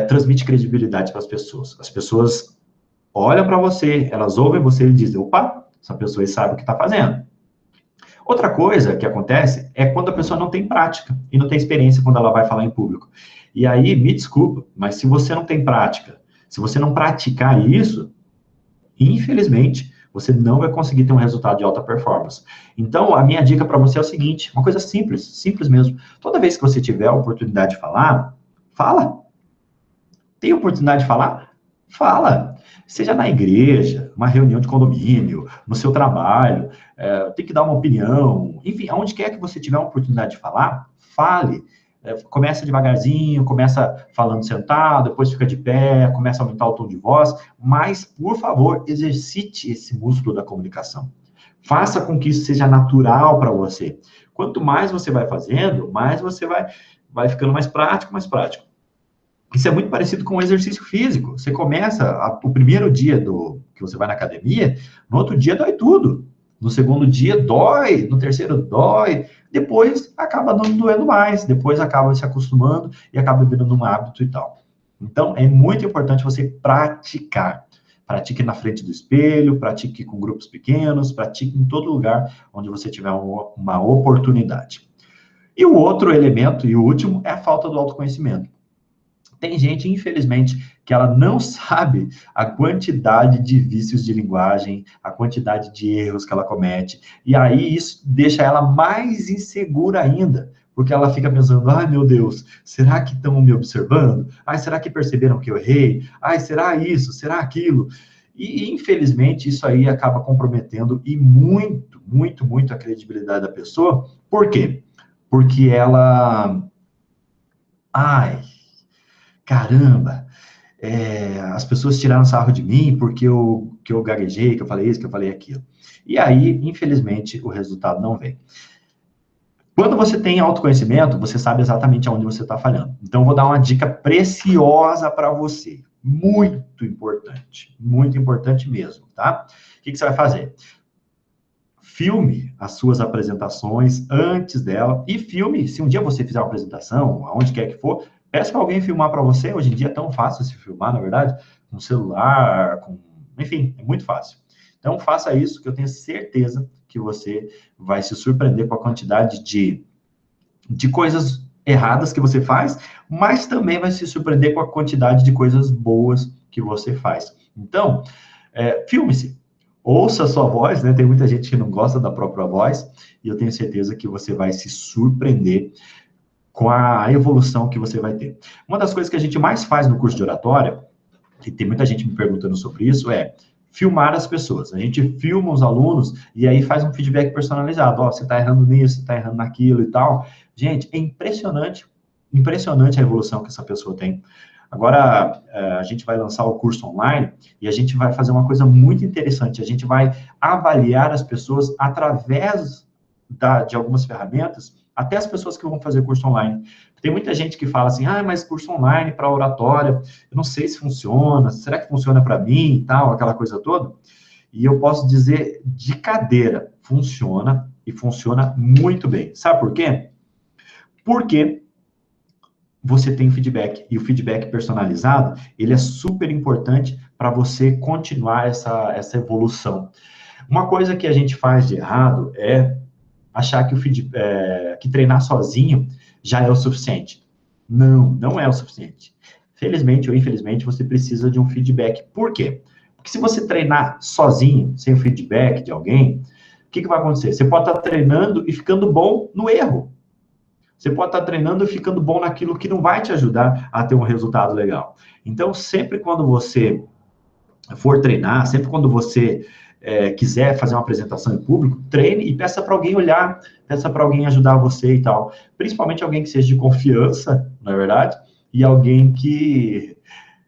transmite credibilidade para as pessoas. As pessoas olham para você, elas ouvem você e dizem, opa, essa pessoa sabe o que está fazendo. Outra coisa que acontece é quando a pessoa não tem prática e não tem experiência quando ela vai falar em público. E aí, me desculpa, mas se você não tem prática, se você não praticar isso, infelizmente, você não vai conseguir ter um resultado de alta performance. Então, a minha dica para você é o seguinte, uma coisa simples, simples mesmo. Toda vez que você tiver a oportunidade de falar, fala. Tem oportunidade de falar? Fala. Seja na igreja, uma reunião de condomínio, no seu trabalho, tem que dar uma opinião, enfim, aonde quer que você tiver uma oportunidade de falar, fale. Começa devagarzinho, começa falando sentado, depois fica de pé, começa a aumentar o tom de voz, mas, por favor, exercite esse músculo da comunicação. Faça com que isso seja natural para você. Quanto mais você vai fazendo, mais você vai ficando mais prático, mais prático. Isso é muito parecido com o exercício físico. Você começa, o primeiro dia que você vai na academia, no outro dia dói tudo. No segundo dia dói, no terceiro dói, depois acaba não doendo mais, depois acaba se acostumando e acaba virando um hábito e tal. Então, é muito importante você praticar. Pratique na frente do espelho, pratique com grupos pequenos, pratique em todo lugar onde você tiver uma oportunidade. E o outro elemento, e o último, é a falta do autoconhecimento. Tem gente, infelizmente, que ela não sabe a quantidade de vícios de linguagem, a quantidade de erros que ela comete, e aí isso deixa ela mais insegura ainda, porque ela fica pensando, ai meu Deus, será que estão me observando? Ai, será que perceberam que eu errei? Ai, será isso? Será aquilo? E, infelizmente, isso aí acaba comprometendo e muito, muito, muito a credibilidade da pessoa. Por quê? Porque ela... Ai... Caramba, as pessoas tiraram sarro de mim porque que eu gaguejei, que eu falei isso, que eu falei aquilo. E aí, infelizmente, o resultado não vem. Quando você tem autoconhecimento, você sabe exatamente aonde você está falhando. Então, eu vou dar uma dica preciosa para você. Muito importante mesmo, tá? O que você vai fazer? Filme as suas apresentações antes dela e filme, se um dia você fizer uma apresentação, aonde quer que for, peça para alguém filmar para você. Hoje em dia é tão fácil se filmar, na verdade, com celular, enfim, é muito fácil. Então, faça isso, que eu tenho certeza que você vai se surpreender com a quantidade de coisas erradas que você faz, mas também vai se surpreender com a quantidade de coisas boas que você faz. Então, filme-se, ouça a sua voz, né? Tem muita gente que não gosta da própria voz, e eu tenho certeza que você vai se surpreender com a evolução que você vai ter. Uma das coisas que a gente mais faz no curso de oratória, que tem muita gente me perguntando sobre isso, é filmar as pessoas. A gente filma os alunos e aí faz um feedback personalizado. Ó, você está errando nisso, você está errando naquilo e tal. Gente, é impressionante a evolução que essa pessoa tem. Agora, a gente vai lançar o curso online e a gente vai fazer uma coisa muito interessante. A gente vai avaliar as pessoas através de algumas ferramentas, até as pessoas que vão fazer curso online. Tem muita gente que fala assim, mas curso online para oratória, eu não sei se funciona, será que funciona para mim e tal, aquela coisa toda? E eu posso dizer de cadeira, funciona e funciona muito bem. Sabe por quê? Porque você tem feedback, e o feedback personalizado, ele é super importante para você continuar essa evolução. Uma coisa que a gente faz de errado é achar que treinar sozinho já é o suficiente. Não é o suficiente. Felizmente ou infelizmente, você precisa de um feedback. Por quê? Porque se você treinar sozinho, sem o feedback de alguém, o que vai acontecer? Você pode estar treinando e ficando bom no erro. Você pode estar treinando e ficando bom naquilo que não vai te ajudar a ter um resultado legal. Então, sempre quando você for treinar, sempre quando você quiser fazer uma apresentação em público, treine e peça para alguém olhar, peça para alguém ajudar você e tal. Principalmente alguém que seja de confiança, na verdade, e alguém que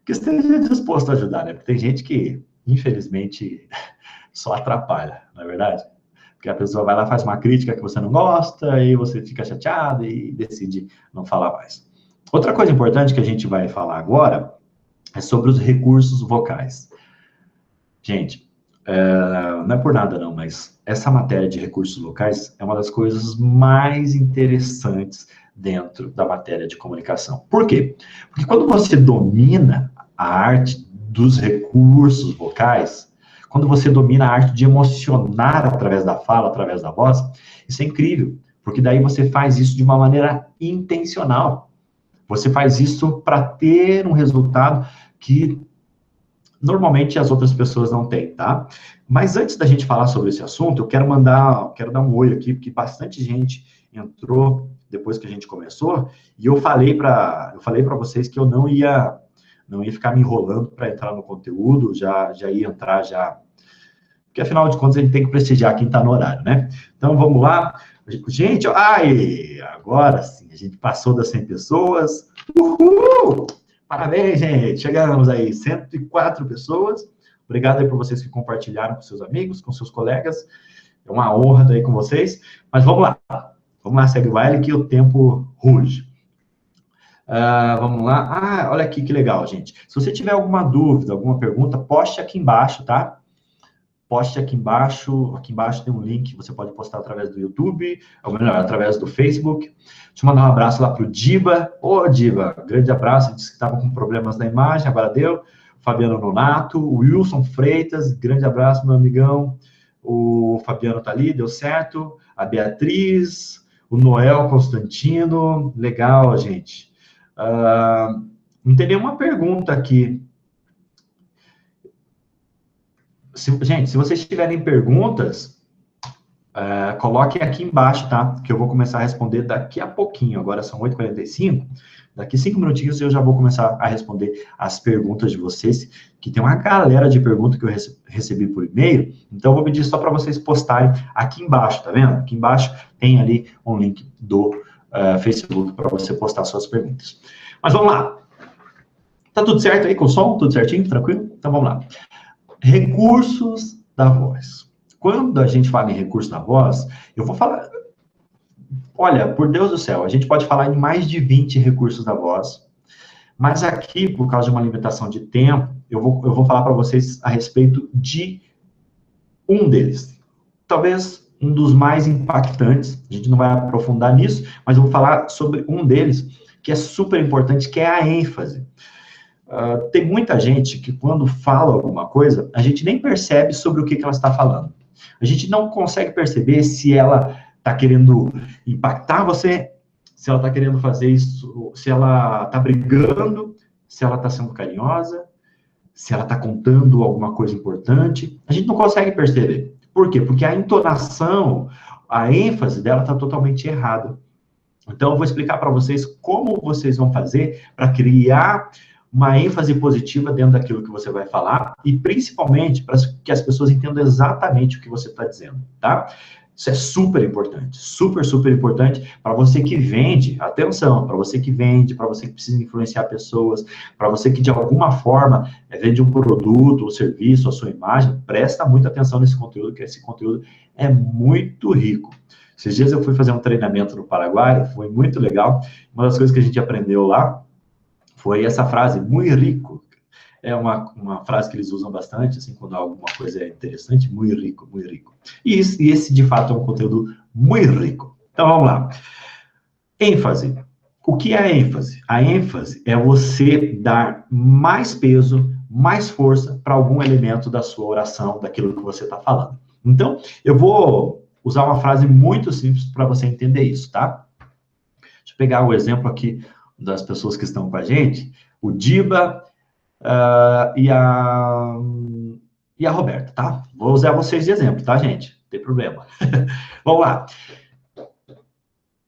esteja disposto a ajudar, né? Porque tem gente que, infelizmente, só atrapalha, na verdade. Porque a pessoa vai lá, faz uma crítica que você não gosta, e você fica chateado e decide não falar mais. Outra coisa importante que a gente vai falar agora é sobre os recursos vocais. Gente, não é por nada não, mas essa matéria de recursos vocais é uma das coisas mais interessantes dentro da matéria de comunicação. Por quê? Porque quando você domina a arte dos recursos vocais, quando você domina a arte de emocionar através da fala, através da voz, isso é incrível, porque daí você faz isso de uma maneira intencional. Você faz isso para ter um resultado que normalmente as outras pessoas não têm, tá? Mas antes da gente falar sobre esse assunto, eu quero dar um oi aqui, porque bastante gente entrou depois que a gente começou, e eu falei para vocês que eu não ia ficar me enrolando para entrar no conteúdo, já ia entrar já, porque afinal de contas a gente tem que prestigiar quem está no horário, né? Então vamos lá. Gente, agora sim, a gente passou das 100 pessoas. Uhul! Parabéns, gente! Chegamos aí, 104 pessoas. Obrigado aí por vocês que compartilharam com seus amigos, com seus colegas. É uma honra estar aí com vocês. Mas vamos lá. Vamos lá, segue o baile que o tempo ruge. Vamos lá. Olha aqui que legal, gente. Se você tiver alguma dúvida, alguma pergunta, poste aqui embaixo, tá? Poste aqui embaixo. Aqui embaixo tem um link que você pode postar através do YouTube, ou melhor, através do Facebook. Deixa eu mandar um abraço lá para o Diba. Ô, Diba, grande abraço. Ele disse que estava com problemas na imagem, agora deu. Fabiano Nonato, o Wilson Freitas, grande abraço, meu amigão. O Fabiano tá ali, deu certo. A Beatriz, o Noel Constantino. Legal, gente. Não tem nenhuma pergunta aqui. Gente, se vocês tiverem perguntas, coloquem aqui embaixo, tá? Que eu vou começar a responder daqui a pouquinho. Agora são 8h45. Daqui 5 minutinhos eu já vou começar a responder as perguntas de vocês, que tem uma galera de perguntas que eu recebi por e-mail. Então, eu vou pedir só para vocês postarem aqui embaixo, tá vendo? Aqui embaixo tem ali um link do Facebook para você postar suas perguntas. Mas vamos lá. Tá tudo certo aí com o som? Tudo certinho? Tranquilo? Então, vamos lá. Recursos da voz. Quando a gente fala em recurso da voz, eu vou falar... Olha, por Deus do céu, a gente pode falar em mais de 20 recursos da voz, mas aqui, por causa de uma limitação de tempo, eu vou falar para vocês a respeito de um deles. Talvez um dos mais impactantes, a gente não vai aprofundar nisso, mas eu vou falar sobre um deles, que é super importante, que é a ênfase. Tem muita gente que quando fala alguma coisa, a gente nem percebe sobre o que ela está falando. A gente não consegue perceber se ela está querendo impactar você, se ela está querendo fazer isso, se ela está brigando, se ela está sendo carinhosa, se ela está contando alguma coisa importante. A gente não consegue perceber. Por quê? Porque a entonação, a ênfase dela está totalmente errada. Então, eu vou explicar para vocês como vocês vão fazer para criar uma ênfase positiva dentro daquilo que você vai falar e, principalmente, para que as pessoas entendam exatamente o que você está dizendo, tá? Isso é super importante, super, super importante para você que vende, atenção, para você que vende, para você que precisa influenciar pessoas, para você que de alguma forma vende um produto ou serviço, a sua imagem, presta muita atenção nesse conteúdo, que esse conteúdo é muito rico. Esses dias eu fui fazer um treinamento no Paraguai, foi muito legal. Uma das coisas que a gente aprendeu lá foi essa frase, muito rico. É uma frase que eles usam bastante, assim, quando alguma coisa é interessante, muito rico, muito rico. E esse, de fato, é um conteúdo muito rico. Então, vamos lá. ênfase. O que é a ênfase? A ênfase é você dar mais peso, mais força para algum elemento da sua oração, daquilo que você está falando. Então, eu vou usar uma frase muito simples para você entender isso, tá? Deixa eu pegar o exemplo aqui das pessoas que estão com a gente. O Diba e a Roberta, tá? Vou usar vocês de exemplo, tá, gente? Não tem problema. Vamos lá.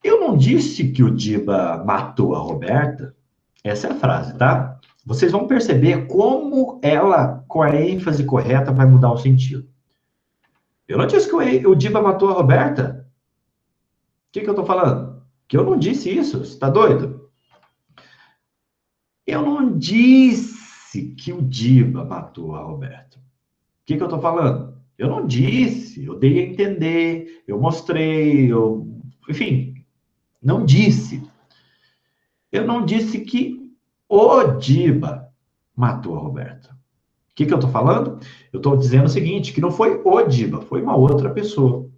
Eu não disse que o Diba matou a Roberta. Essa é a frase, tá? Vocês vão perceber como ela, com a ênfase correta, vai mudar o sentido. Eu não disse que o Diba matou a Roberta. O que eu tô falando? Que eu não disse isso. Você tá doido? Eu não disse que o Diba matou a Roberta. O que eu tô falando? Eu não disse. Eu dei a entender. Eu mostrei. Enfim, não disse. Eu não disse que o Diba matou a Roberta. O que eu tô falando? Eu tô dizendo o seguinte, que não foi o Diba, foi uma outra pessoa.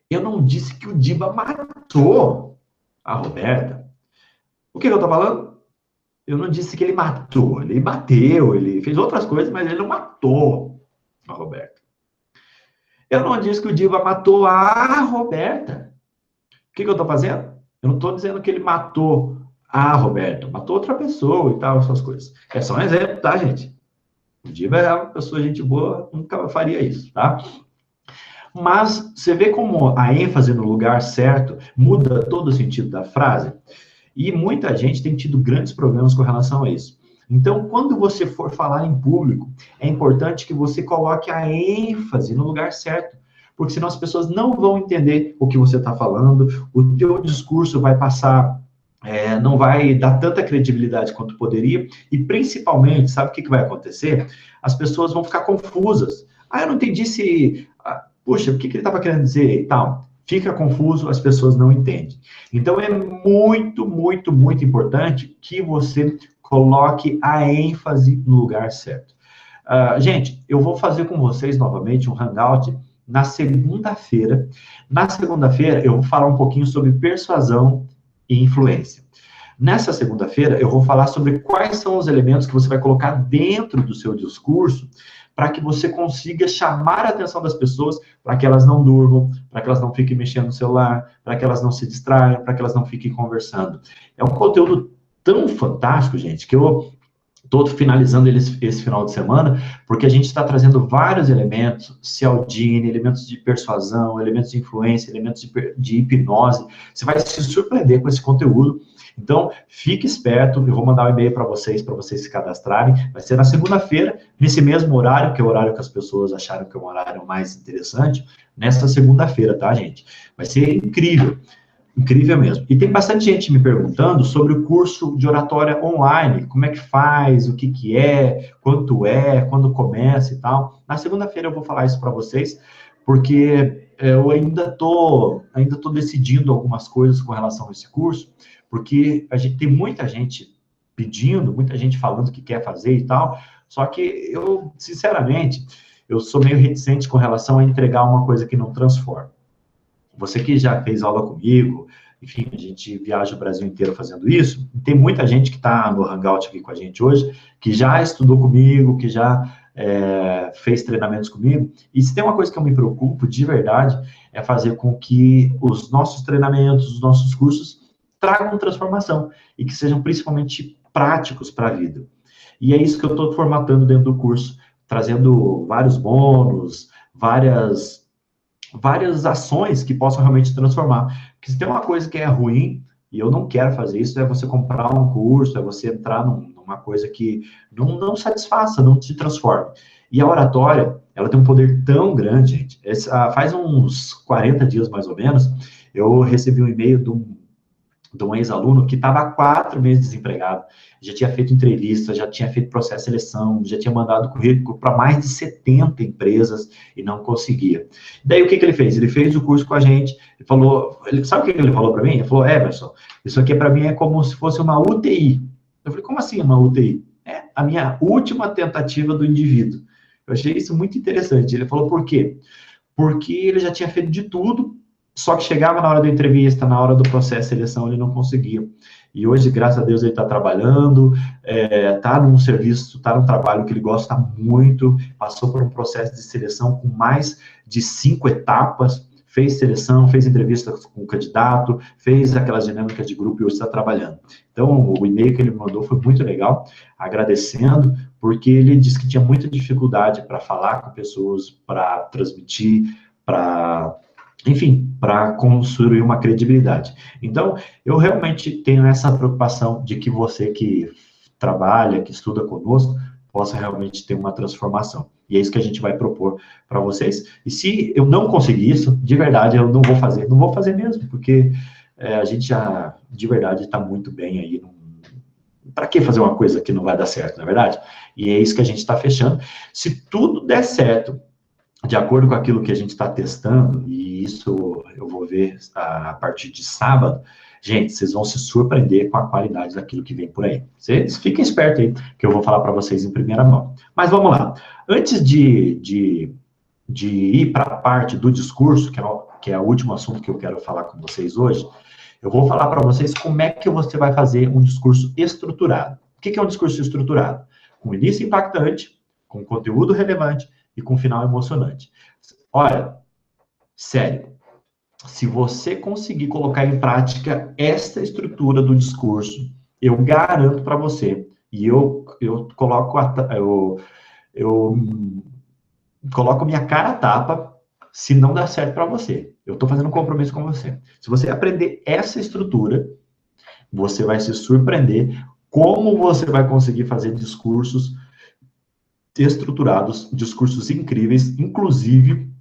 Eu não disse que o Diba matou a Roberta. O que eu tô falando? Eu não disse que ele matou. Ele bateu, ele fez outras coisas, mas ele não matou a Roberta. Eu não disse que o Diba matou a Roberta. O que eu tô fazendo? Eu não tô dizendo que ele matou a Roberta. Matou outra pessoa e tal, essas coisas. É só um exemplo, tá, gente? O Diba é uma pessoa, gente boa, nunca faria isso, tá? Mas você vê como a ênfase no lugar certo muda todo o sentido da frase? E muita gente tem tido grandes problemas com relação a isso. Então, quando você for falar em público, é importante que você coloque a ênfase no lugar certo, porque senão as pessoas não vão entender o que você está falando, o teu discurso vai passar, não vai dar tanta credibilidade quanto poderia, e principalmente, sabe o que vai acontecer? As pessoas vão ficar confusas. Eu não entendi se... puxa, o que ele estava querendo dizer e tal? Fica confuso, as pessoas não entendem. Então, é muito, muito, muito importante que você coloque a ênfase no lugar certo. Gente, eu vou fazer com vocês novamente um hangout na segunda-feira. Na segunda-feira, eu vou falar um pouquinho sobre persuasão e influência. Nessa segunda-feira, eu vou falar sobre quais são os elementos que você vai colocar dentro do seu discurso para que você consiga chamar a atenção das pessoas, para que elas não durmam, para que elas não fiquem mexendo no celular, para que elas não se distraiam, para que elas não fiquem conversando. É um conteúdo tão fantástico, gente, que eu estou finalizando esse final de semana, porque a gente está trazendo vários elementos, Cialdini, elementos de persuasão, elementos de influência, elementos de hipnose. Você vai se surpreender com esse conteúdo. Então, fique esperto, eu vou mandar um e-mail para vocês se cadastrarem. Vai ser na segunda-feira, nesse mesmo horário, que é o horário que as pessoas acharam que é um horário mais interessante, nessa segunda-feira, tá, gente? Vai ser incrível. Incrível mesmo. E tem bastante gente me perguntando sobre o curso de oratória online, como é que faz, o que é, quanto é, quando começa e tal. Na segunda-feira eu vou falar isso para vocês, porque eu ainda tô decidindo algumas coisas com relação a esse curso, porque a gente tem muita gente pedindo, muita gente falando que quer fazer e tal, só que eu, sinceramente, eu sou meio reticente com relação a entregar uma coisa que não transforma. Você que já fez aula comigo, enfim, a gente viaja o Brasil inteiro fazendo isso. Tem muita gente que está no Hangout aqui com a gente hoje, que já estudou comigo, que já fez treinamentos comigo. E se tem uma coisa que eu me preocupo de verdade, é fazer com que os nossos treinamentos, os nossos cursos, tragam transformação e que sejam principalmente práticos para a vida. E é isso que eu estou formatando dentro do curso, trazendo vários bônus, várias ações que possam realmente transformar. Porque se tem uma coisa que é ruim, e eu não quero fazer isso, é você comprar um curso, é você entrar numa coisa que não satisfaça, não te transforme. E a oratória, ela tem um poder tão grande, gente. Faz uns 40 dias, mais ou menos, eu recebi um e-mail de um ex-aluno que estava há 4 meses desempregado, já tinha feito entrevista, já tinha feito processo de seleção, já tinha mandado currículo para mais de 70 empresas e não conseguia. Daí o que ele fez? Ele fez o curso com a gente, ele falou, sabe o que ele falou para mim? Ele falou, Emerson, isso aqui para mim é como se fosse uma UTI. Eu falei, como assim uma UTI? É a minha última tentativa do indivíduo. Eu achei isso muito interessante. Ele falou, por quê? Porque ele já tinha feito de tudo, só que chegava na hora da entrevista, na hora do processo de seleção, ele não conseguia. E hoje, graças a Deus, ele está trabalhando, está num serviço, está num trabalho que ele gosta muito, passou por um processo de seleção com mais de 5 etapas, fez seleção, fez entrevista com o candidato, fez aquelas dinâmicas de grupo e hoje está trabalhando. Então, o e-mail que ele me mandou foi muito legal, agradecendo, porque ele disse que tinha muita dificuldade para falar com pessoas, para transmitir, enfim, para construir uma credibilidade. Então, eu realmente tenho essa preocupação de que você que trabalha, que estuda conosco, possa realmente ter uma transformação. E é isso que a gente vai propor para vocês. E se eu não conseguir isso, de verdade, eu não vou fazer mesmo, porque a gente já, de verdade, está muito bem aí. Para que fazer uma coisa que não vai dar certo, não é verdade? E é isso que a gente está fechando. Se tudo der certo, de acordo com aquilo que a gente está testando, e isso eu vou ver a partir de sábado, gente, vocês vão se surpreender com a qualidade daquilo que vem por aí. Vocês fiquem espertos aí, que eu vou falar para vocês em primeira mão. Mas vamos lá. Antes de ir para a parte do discurso, que é o último assunto que eu quero falar com vocês hoje, eu vou falar para vocês como é que você vai fazer um discurso estruturado. O que é um discurso estruturado? Com início impactante, com conteúdo relevante, e com um final emocionante. Olha, sério, se você conseguir colocar em prática essa estrutura do discurso, eu garanto para você, e eu coloco minha cara a tapa se não der certo para você. Eu estou fazendo um compromisso com você. Se você aprender essa estrutura, você vai se surpreender como você vai conseguir fazer discursos estruturados, discursos incríveis, inclusive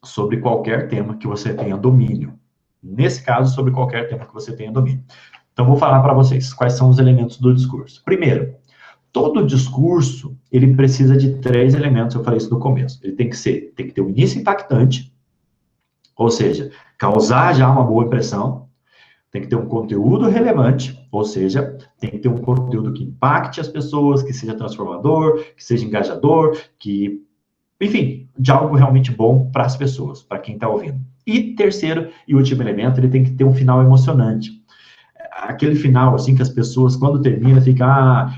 sobre qualquer tema que você tenha domínio. Nesse caso, sobre qualquer tema que você tenha domínio. Então, vou falar para vocês quais são os elementos do discurso. Primeiro, todo discurso, ele precisa de 3 elementos, eu falei isso no começo. Ele tem que ter um início impactante, ou seja, causar já uma boa impressão, tem que ter um conteúdo relevante, ou seja, tem que ter um conteúdo que impacte as pessoas, que seja transformador, que seja engajador, que, enfim, de algo realmente bom para as pessoas, para quem está ouvindo. E terceiro e último elemento, ele tem que ter um final emocionante. Aquele final, assim, que as pessoas, quando termina, ficam...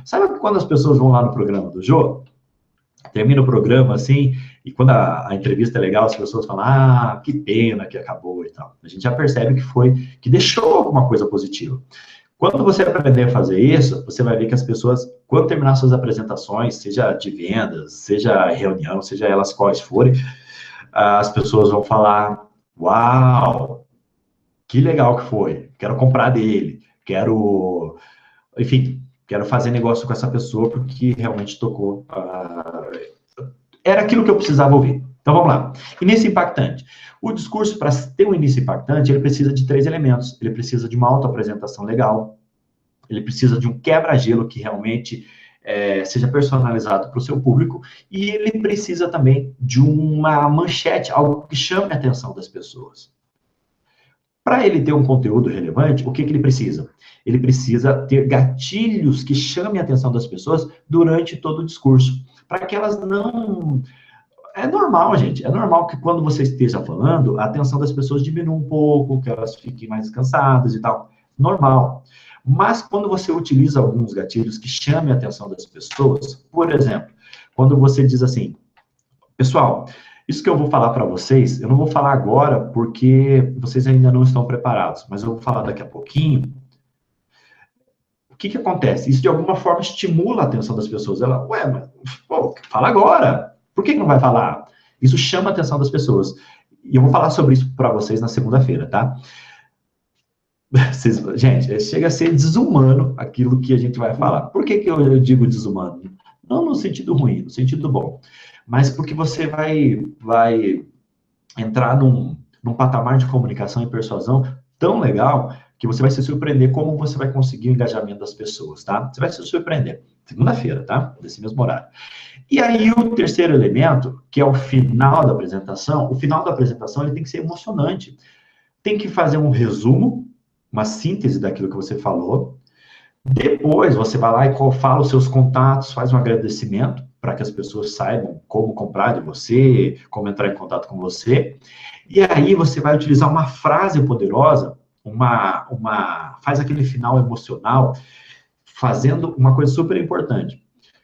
sabe quando as pessoas vão lá no programa do Jô? Termina o programa, assim, e quando a entrevista é legal, as pessoas falam, que pena que acabou e tal. A gente já percebe que deixou alguma coisa positiva. Quando você aprender a fazer isso, você vai ver que as pessoas, quando terminar suas apresentações, seja de vendas, seja reunião, seja elas quais forem, as pessoas vão falar, uau, que legal que foi, quero comprar dele, enfim, quero fazer negócio com essa pessoa porque realmente tocou. Era aquilo que eu precisava ouvir. Então, vamos lá. Início impactante. O discurso, para ter um início impactante, ele precisa de 3 elementos. Ele precisa de uma autoapresentação legal, ele precisa de um quebra-gelo que realmente seja personalizado para o seu público, e ele precisa também de uma manchete, algo que chame a atenção das pessoas. Para ele ter um conteúdo relevante, o que ele precisa? Ele precisa ter gatilhos que chamem a atenção das pessoas durante todo o discurso, para que elas não É normal, gente. É normal que quando você esteja falando, a atenção das pessoas diminua um pouco, que elas fiquem mais cansadas e tal. Normal. Mas quando você utiliza alguns gatilhos que chamem a atenção das pessoas, por exemplo, quando você diz assim, pessoal, isso que eu vou falar para vocês, eu não vou falar agora porque vocês ainda não estão preparados, mas eu vou falar daqui a pouquinho. O que que acontece? Isso de alguma forma estimula a atenção das pessoas. Ela, ué, mas pô, fala agora. Por que que não vai falar? Isso chama a atenção das pessoas. E eu vou falar sobre isso para vocês na segunda-feira, tá? Gente, chega a ser desumano aquilo que a gente vai falar. Por que que eu digo desumano? Não no sentido ruim, no sentido bom. Mas porque você vai entrar num patamar de comunicação e persuasão tão legal que você vai se surpreender como você vai conseguir o engajamento das pessoas, tá? Você vai se surpreender. Segunda-feira, tá? Nesse mesmo horário. E aí, o terceiro elemento, que é o final da apresentação, o final da apresentação ele tem que ser emocionante. Tem que fazer um resumo, uma síntese daquilo que você falou. Depois, você vai lá e fala os seus contatos, faz um agradecimento para que as pessoas saibam como comprar de você, como entrar em contato com você. E aí, você vai utilizar uma frase poderosa, faz aquele final emocional, fazendo uma coisa super importante,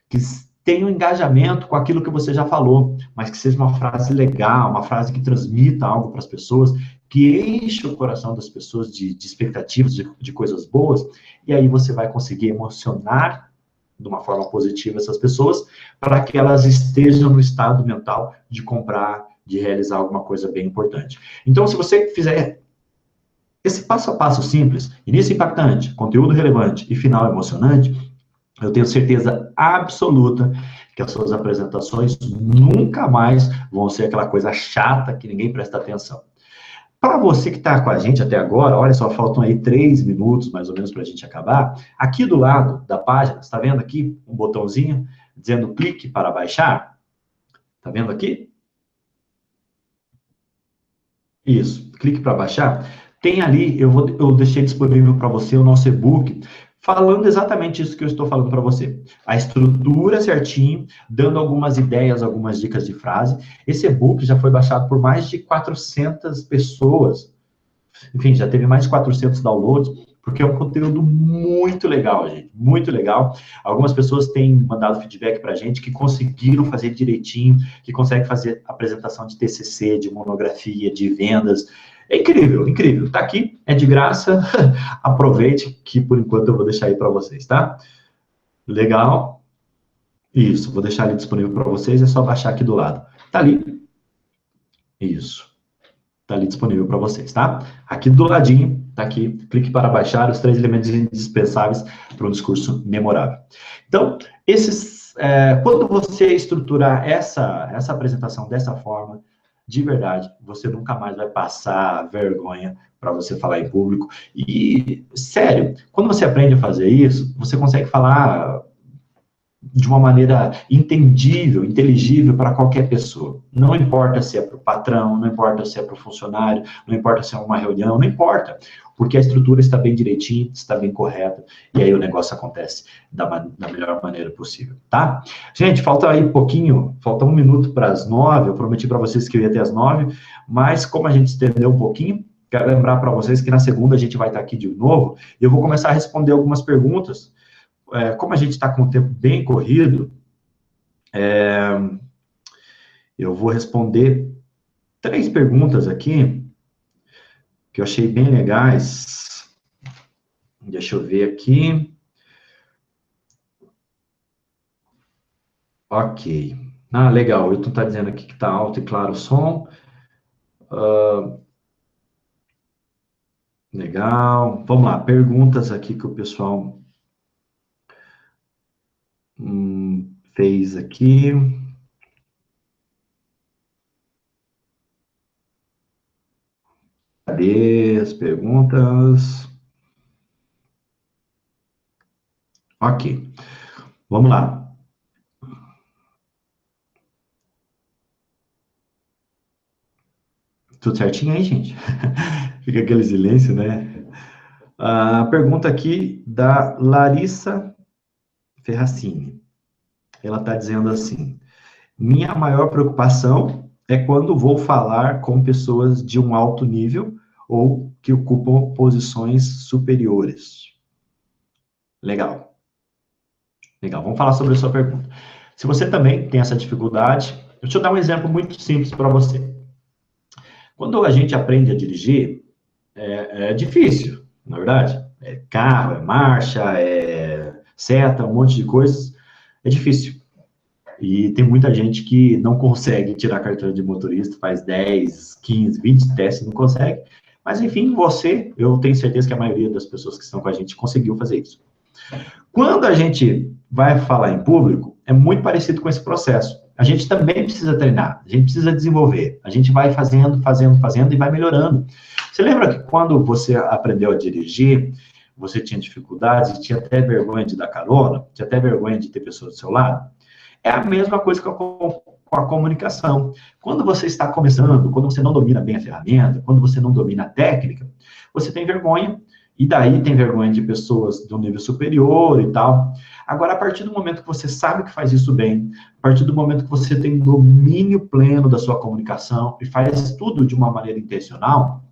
que tenha um engajamento com aquilo que você já falou, mas que seja uma frase legal, uma frase que transmita algo para as pessoas, que enche o coração das pessoas de expectativas, de coisas boas, e aí você vai conseguir emocionar de uma forma positiva essas pessoas, para que elas estejam no estado mental de comprar, de realizar alguma coisa bem importante. Então, se você fizer esse passo a passo simples, início impactante, conteúdo relevante e final emocionante, eu tenho certeza absoluta que as suas apresentações nunca mais vão ser aquela coisa chata que ninguém presta atenção. Para você que está com a gente até agora, olha só, faltam aí 3 minutos mais ou menos para a gente acabar. Aqui do lado da página, está vendo aqui um botãozinho dizendo clique para baixar? Está vendo aqui? Isso, clique para baixar. Tem ali, eu deixei disponível para você o nosso e-book, falando exatamente isso que eu estou falando para você. A estrutura certinho, dando algumas ideias, algumas dicas de frase. Esse e-book já foi baixado por mais de 400 pessoas. Enfim, já teve mais de 400 downloads, porque é um conteúdo muito legal, gente, muito legal. Algumas pessoas têm mandado feedback para a gente que conseguiram fazer direitinho, que conseguem fazer apresentação de TCC, de monografia, de vendas. É incrível, incrível. Tá aqui, é de graça. Aproveite, que por enquanto eu vou deixar aí para vocês, tá? Legal. Isso, vou deixar ali disponível para vocês, é só baixar aqui do lado. Tá ali. Isso. Tá ali disponível para vocês, tá? Aqui do ladinho, tá aqui, clique para baixar os 3 elementos indispensáveis para um discurso memorável. Então, quando você estruturar essa apresentação dessa forma, de verdade, você nunca mais vai passar vergonha para você falar em público. E, sério, quando você aprende a fazer isso, você consegue falar de uma maneira entendível, inteligível para qualquer pessoa. Não importa se é para o patrão, não importa se é para o funcionário, não importa se é uma reunião, não importa, porque a estrutura está bem direitinha, está bem correta, e aí o negócio acontece da melhor maneira possível, tá? Gente, falta aí pouquinho, falta 1 minuto para as 9, eu prometi para vocês que eu ia até as 9, mas como a gente estendeu um pouquinho, quero lembrar para vocês que na segunda a gente vai estar aqui de novo, e eu vou começar a responder algumas perguntas. Como a gente está com o tempo bem corrido, eu vou responder 3 perguntas aqui, que eu achei bem legais. Deixa eu ver aqui. Ok. Ah, legal. O Wilton está dizendo aqui que está alto e claro o som. Legal. Vamos lá. Perguntas aqui que o pessoal fez aqui. Cadê as perguntas? Ok. Vamos lá. Tudo certinho aí, gente? Fica aquele silêncio, né? A pergunta aqui da Larissa Ferracini. Ela está dizendo assim: Minha maior preocupação é quando vou falar com pessoas de um alto nível ou que ocupam posições superiores. Legal. Legal. Vamos falar sobre a sua pergunta. Se você também tem essa dificuldade, deixa eu dar um exemplo muito simples para você. Quando a gente aprende a dirigir, é difícil, na verdade. É carro, é marcha, é seta, um monte de coisas. É difícil. E tem muita gente que não consegue tirar carteira de motorista, faz 10, 15, 20 testes, não consegue. Mas, enfim, eu tenho certeza que a maioria das pessoas que estão com a gente conseguiu fazer isso. Quando a gente vai falar em público, é muito parecido com esse processo. A gente também precisa treinar, a gente precisa desenvolver. A gente vai fazendo e vai melhorando. Você lembra que quando você aprendeu a dirigir, você tinha dificuldades, tinha até vergonha de dar carona, tinha até vergonha de ter pessoas do seu lado? É a mesma coisa com a comunicação. Quando você está começando, quando você não domina bem a ferramenta, quando você não domina a técnica, você tem vergonha, e daí tem vergonha de pessoas do nível superior e tal. Agora, a partir do momento que você sabe que faz isso bem, a partir do momento que você tem domínio pleno da sua comunicação e faz tudo de uma maneira intencional,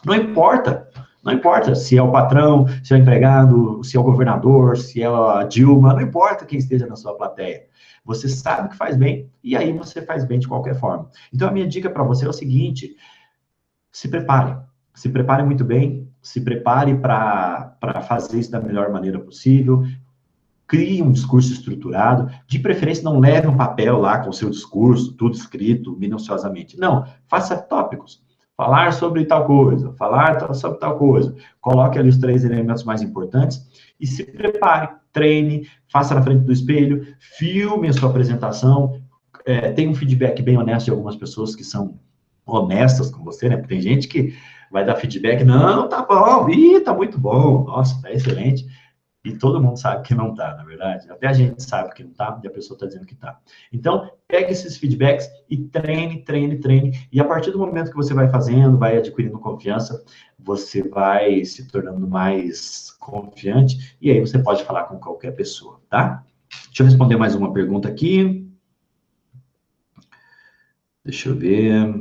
não importa. Não importa se é o patrão, se é o empregado, se é o governador, se é a Dilma, não importa quem esteja na sua plateia. Você sabe que faz bem, e aí você faz bem de qualquer forma. Então, a minha dica para você é o seguinte: se prepare. Se prepare muito bem, se prepare para fazer isso da melhor maneira possível. Crie um discurso estruturado. De preferência, não leve um papel lá com o seu discurso, tudo escrito minuciosamente. Não, faça tópicos. Falar sobre tal coisa, falar sobre tal coisa. Coloque ali os 3 elementos mais importantes e se prepare, treine, faça na frente do espelho, filme a sua apresentação, tenha um feedback bem honesto de algumas pessoas que são honestas com você, né? Porque tem gente que vai dar feedback, não, tá bom, tá muito bom, nossa, tá excelente. E todo mundo sabe que não tá, na verdade. Até a gente sabe que não tá, e a pessoa tá dizendo que tá. Então, pegue esses feedbacks e treine, treine, treine. E a partir do momento que você vai fazendo, vai adquirindo confiança, você vai se tornando mais confiante, e aí você pode falar com qualquer pessoa, tá? Deixa eu responder mais uma pergunta aqui. Deixa eu ver.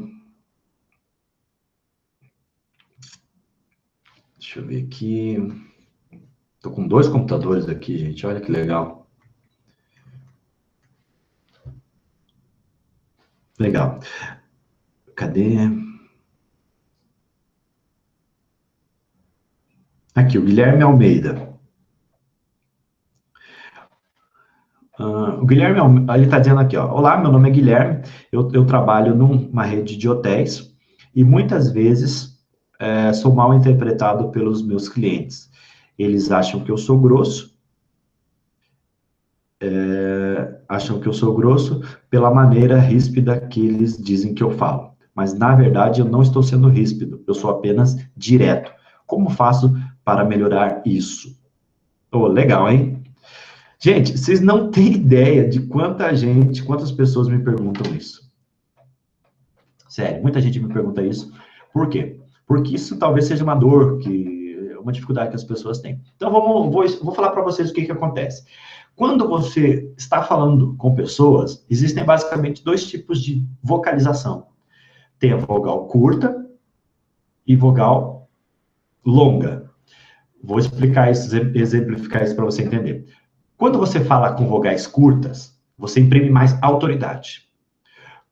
Deixa eu ver aqui. Tô com 2 computadores aqui, gente. Olha que legal. Legal. Cadê? Aqui, o Guilherme Almeida. O Guilherme, ele está dizendo aqui, ó. Olá, meu nome é Guilherme. Eu trabalho numa rede de hotéis e muitas vezes sou mal interpretado pelos meus clientes. Eles acham que eu sou grosso, pela maneira ríspida que eles dizem que eu falo. Mas, na verdade, eu não estou sendo ríspido, eu sou apenas direto. Como faço para melhorar isso? Oh, legal, hein? Gente, vocês não têm ideia de quantas pessoas me perguntam isso. Sério, muita gente me pergunta isso. Por quê? Porque isso talvez seja uma dor, uma dificuldade que as pessoas têm. Então, vou falar para vocês o que acontece. Quando você está falando com pessoas, existem basicamente 2 tipos de vocalização. Tem a vogal curta e vogal longa. Vou explicar isso, exemplificar isso para você entender. Quando você fala com vogais curtas, você imprime mais autoridade.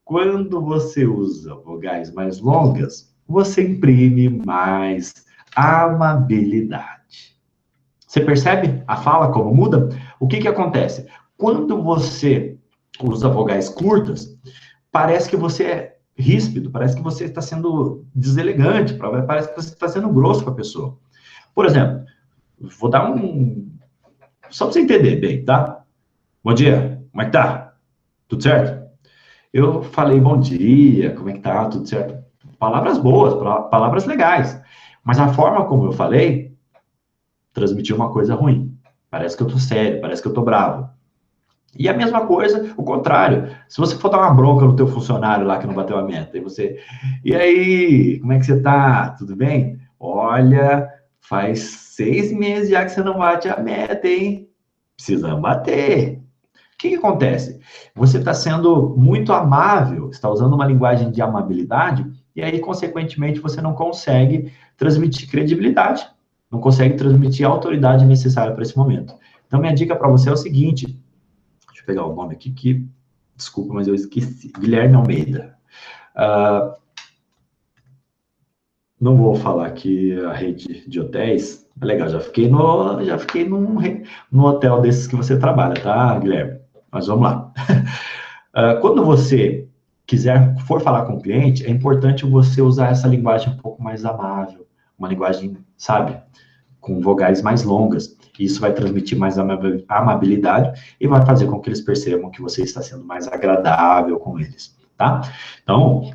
Quando você usa vogais mais longas, você imprime mais amabilidade. Você percebe a fala como muda? O que acontece? Quando você usa vogais curtas, parece que você é ríspido, parece que você está sendo deselegante, parece que você está sendo grosso com a pessoa. Por exemplo, vou dar só para você entender bem, tá? Bom dia, como é que tá? Tudo certo? Eu falei bom dia, como é que tá? Tudo certo? Palavras boas, palavras legais. Mas a forma como eu falei transmitiu uma coisa ruim. Parece que eu tô sério, parece que eu tô bravo. E a mesma coisa, o contrário. Se você for dar uma bronca no teu funcionário lá que não bateu a meta, e aí, como é que você tá? Tudo bem? Olha, faz 6 meses já que você não bate a meta, hein? Precisamos bater. que acontece? Você está sendo muito amável, está usando uma linguagem de amabilidade, e aí, consequentemente, você não consegue transmitir credibilidade, não consegue transmitir a autoridade necessária para esse momento. Então, minha dica para você é o seguinte, deixa eu pegar o nome aqui, desculpa, mas eu esqueci, Guilherme Almeida. Não vou falar aqui a rede de hotéis, é legal, já fiquei num hotel desses que você trabalha, tá, Guilherme? Mas vamos lá. Quando você for falar com o cliente, é importante você usar essa linguagem um pouco mais amável, uma linguagem, sabe, com vogais mais longas. Isso vai transmitir mais amabilidade e vai fazer com que eles percebam que você está sendo mais agradável com eles, tá? Então,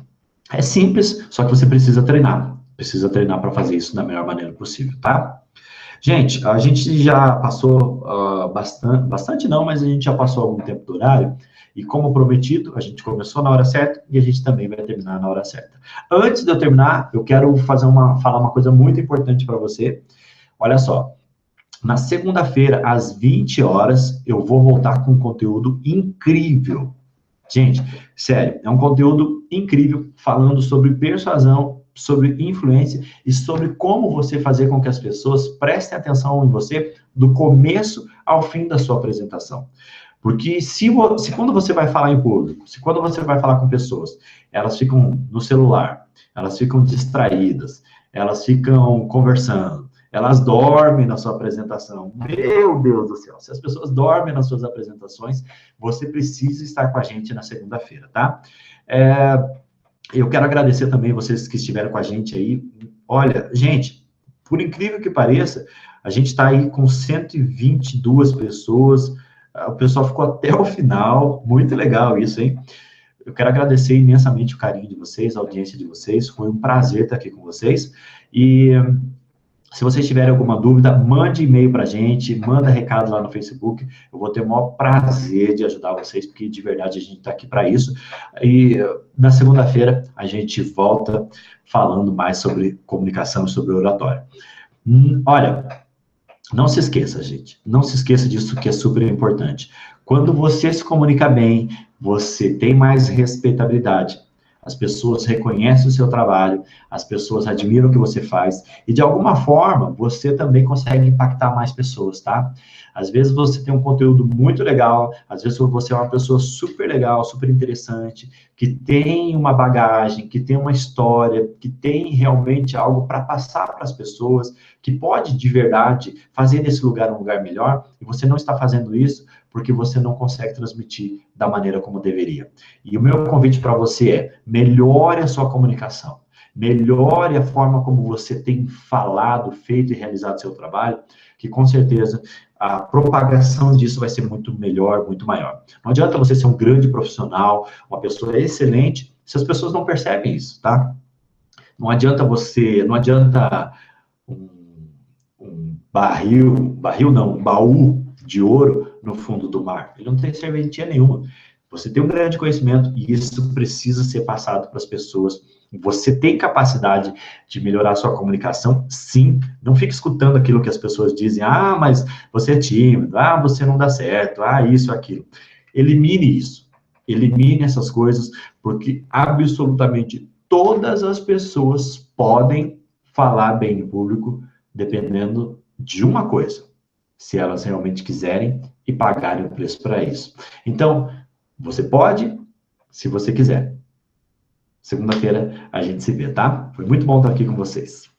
é simples, só que você precisa treinar. Precisa treinar para fazer isso da melhor maneira possível, tá? Gente, a gente já passou bastante não, mas a gente já passou algum tempo do horário, e como prometido, a gente começou na hora certa e a gente também vai terminar na hora certa. Antes de eu terminar, eu quero falar uma coisa muito importante para você. Olha só, na segunda-feira, às 20 horas, eu vou voltar com um conteúdo incrível. Gente, sério, é um conteúdo incrível falando sobre persuasão, sobre influência e sobre como você fazer com que as pessoas prestem atenção em você do começo ao fim da sua apresentação. Porque se quando você vai falar em público, se quando você vai falar com pessoas, elas ficam no celular, elas ficam distraídas, elas ficam conversando, elas dormem na sua apresentação. Meu Deus do céu, se as pessoas dormem nas suas apresentações, você precisa estar com a gente na segunda-feira, tá? Eu quero agradecer também vocês que estiveram com a gente aí. Olha, gente, por incrível que pareça, a gente está aí com 122 pessoas. O pessoal ficou até o final. Muito legal isso, hein? Eu quero agradecer imensamente o carinho de vocês, a audiência de vocês. Foi um prazer estar aqui com vocês. E se vocês tiverem alguma dúvida, mande e-mail para a gente, manda recado lá no Facebook. Eu vou ter o maior prazer de ajudar vocês, porque de verdade a gente está aqui para isso. E na segunda-feira a gente volta falando mais sobre comunicação e sobre oratório. Olha, não se esqueça, gente. Não se esqueça disso que é super importante. Quando você se comunica bem, você tem mais respeitabilidade. As pessoas reconhecem o seu trabalho, as pessoas admiram o que você faz, e de alguma forma, você também consegue impactar mais pessoas, tá? Às vezes você tem um conteúdo muito legal, às vezes você é uma pessoa super legal, super interessante, que tem uma bagagem, que tem uma história, que tem realmente algo para passar para as pessoas, que pode, de verdade, fazer desse lugar um lugar melhor, e você não está fazendo isso porque você não consegue transmitir da maneira como deveria. E o meu convite para você é: melhore a sua comunicação, melhore a forma como você tem falado, feito e realizado seu trabalho, que com certeza a propagação disso vai ser muito melhor, muito maior. Não adianta você ser um grande profissional, uma pessoa excelente, se as pessoas não percebem isso, tá? Não adianta um um baú de ouro no fundo do mar. Ele não tem serventia nenhuma. Você tem um grande conhecimento e isso precisa ser passado para as pessoas. Você tem capacidade de melhorar a sua comunicação? Sim. Não fique escutando aquilo que as pessoas dizem. Ah, mas você é tímido. Ah, você não dá certo. Ah, isso, aquilo. Elimine isso. Elimine essas coisas, porque absolutamente todas as pessoas podem falar bem em público, dependendo de uma coisa: se elas realmente quiserem e pagarem o preço para isso. Então, você pode, se você quiser. Segunda-feira a gente se vê, tá? Foi muito bom estar aqui com vocês.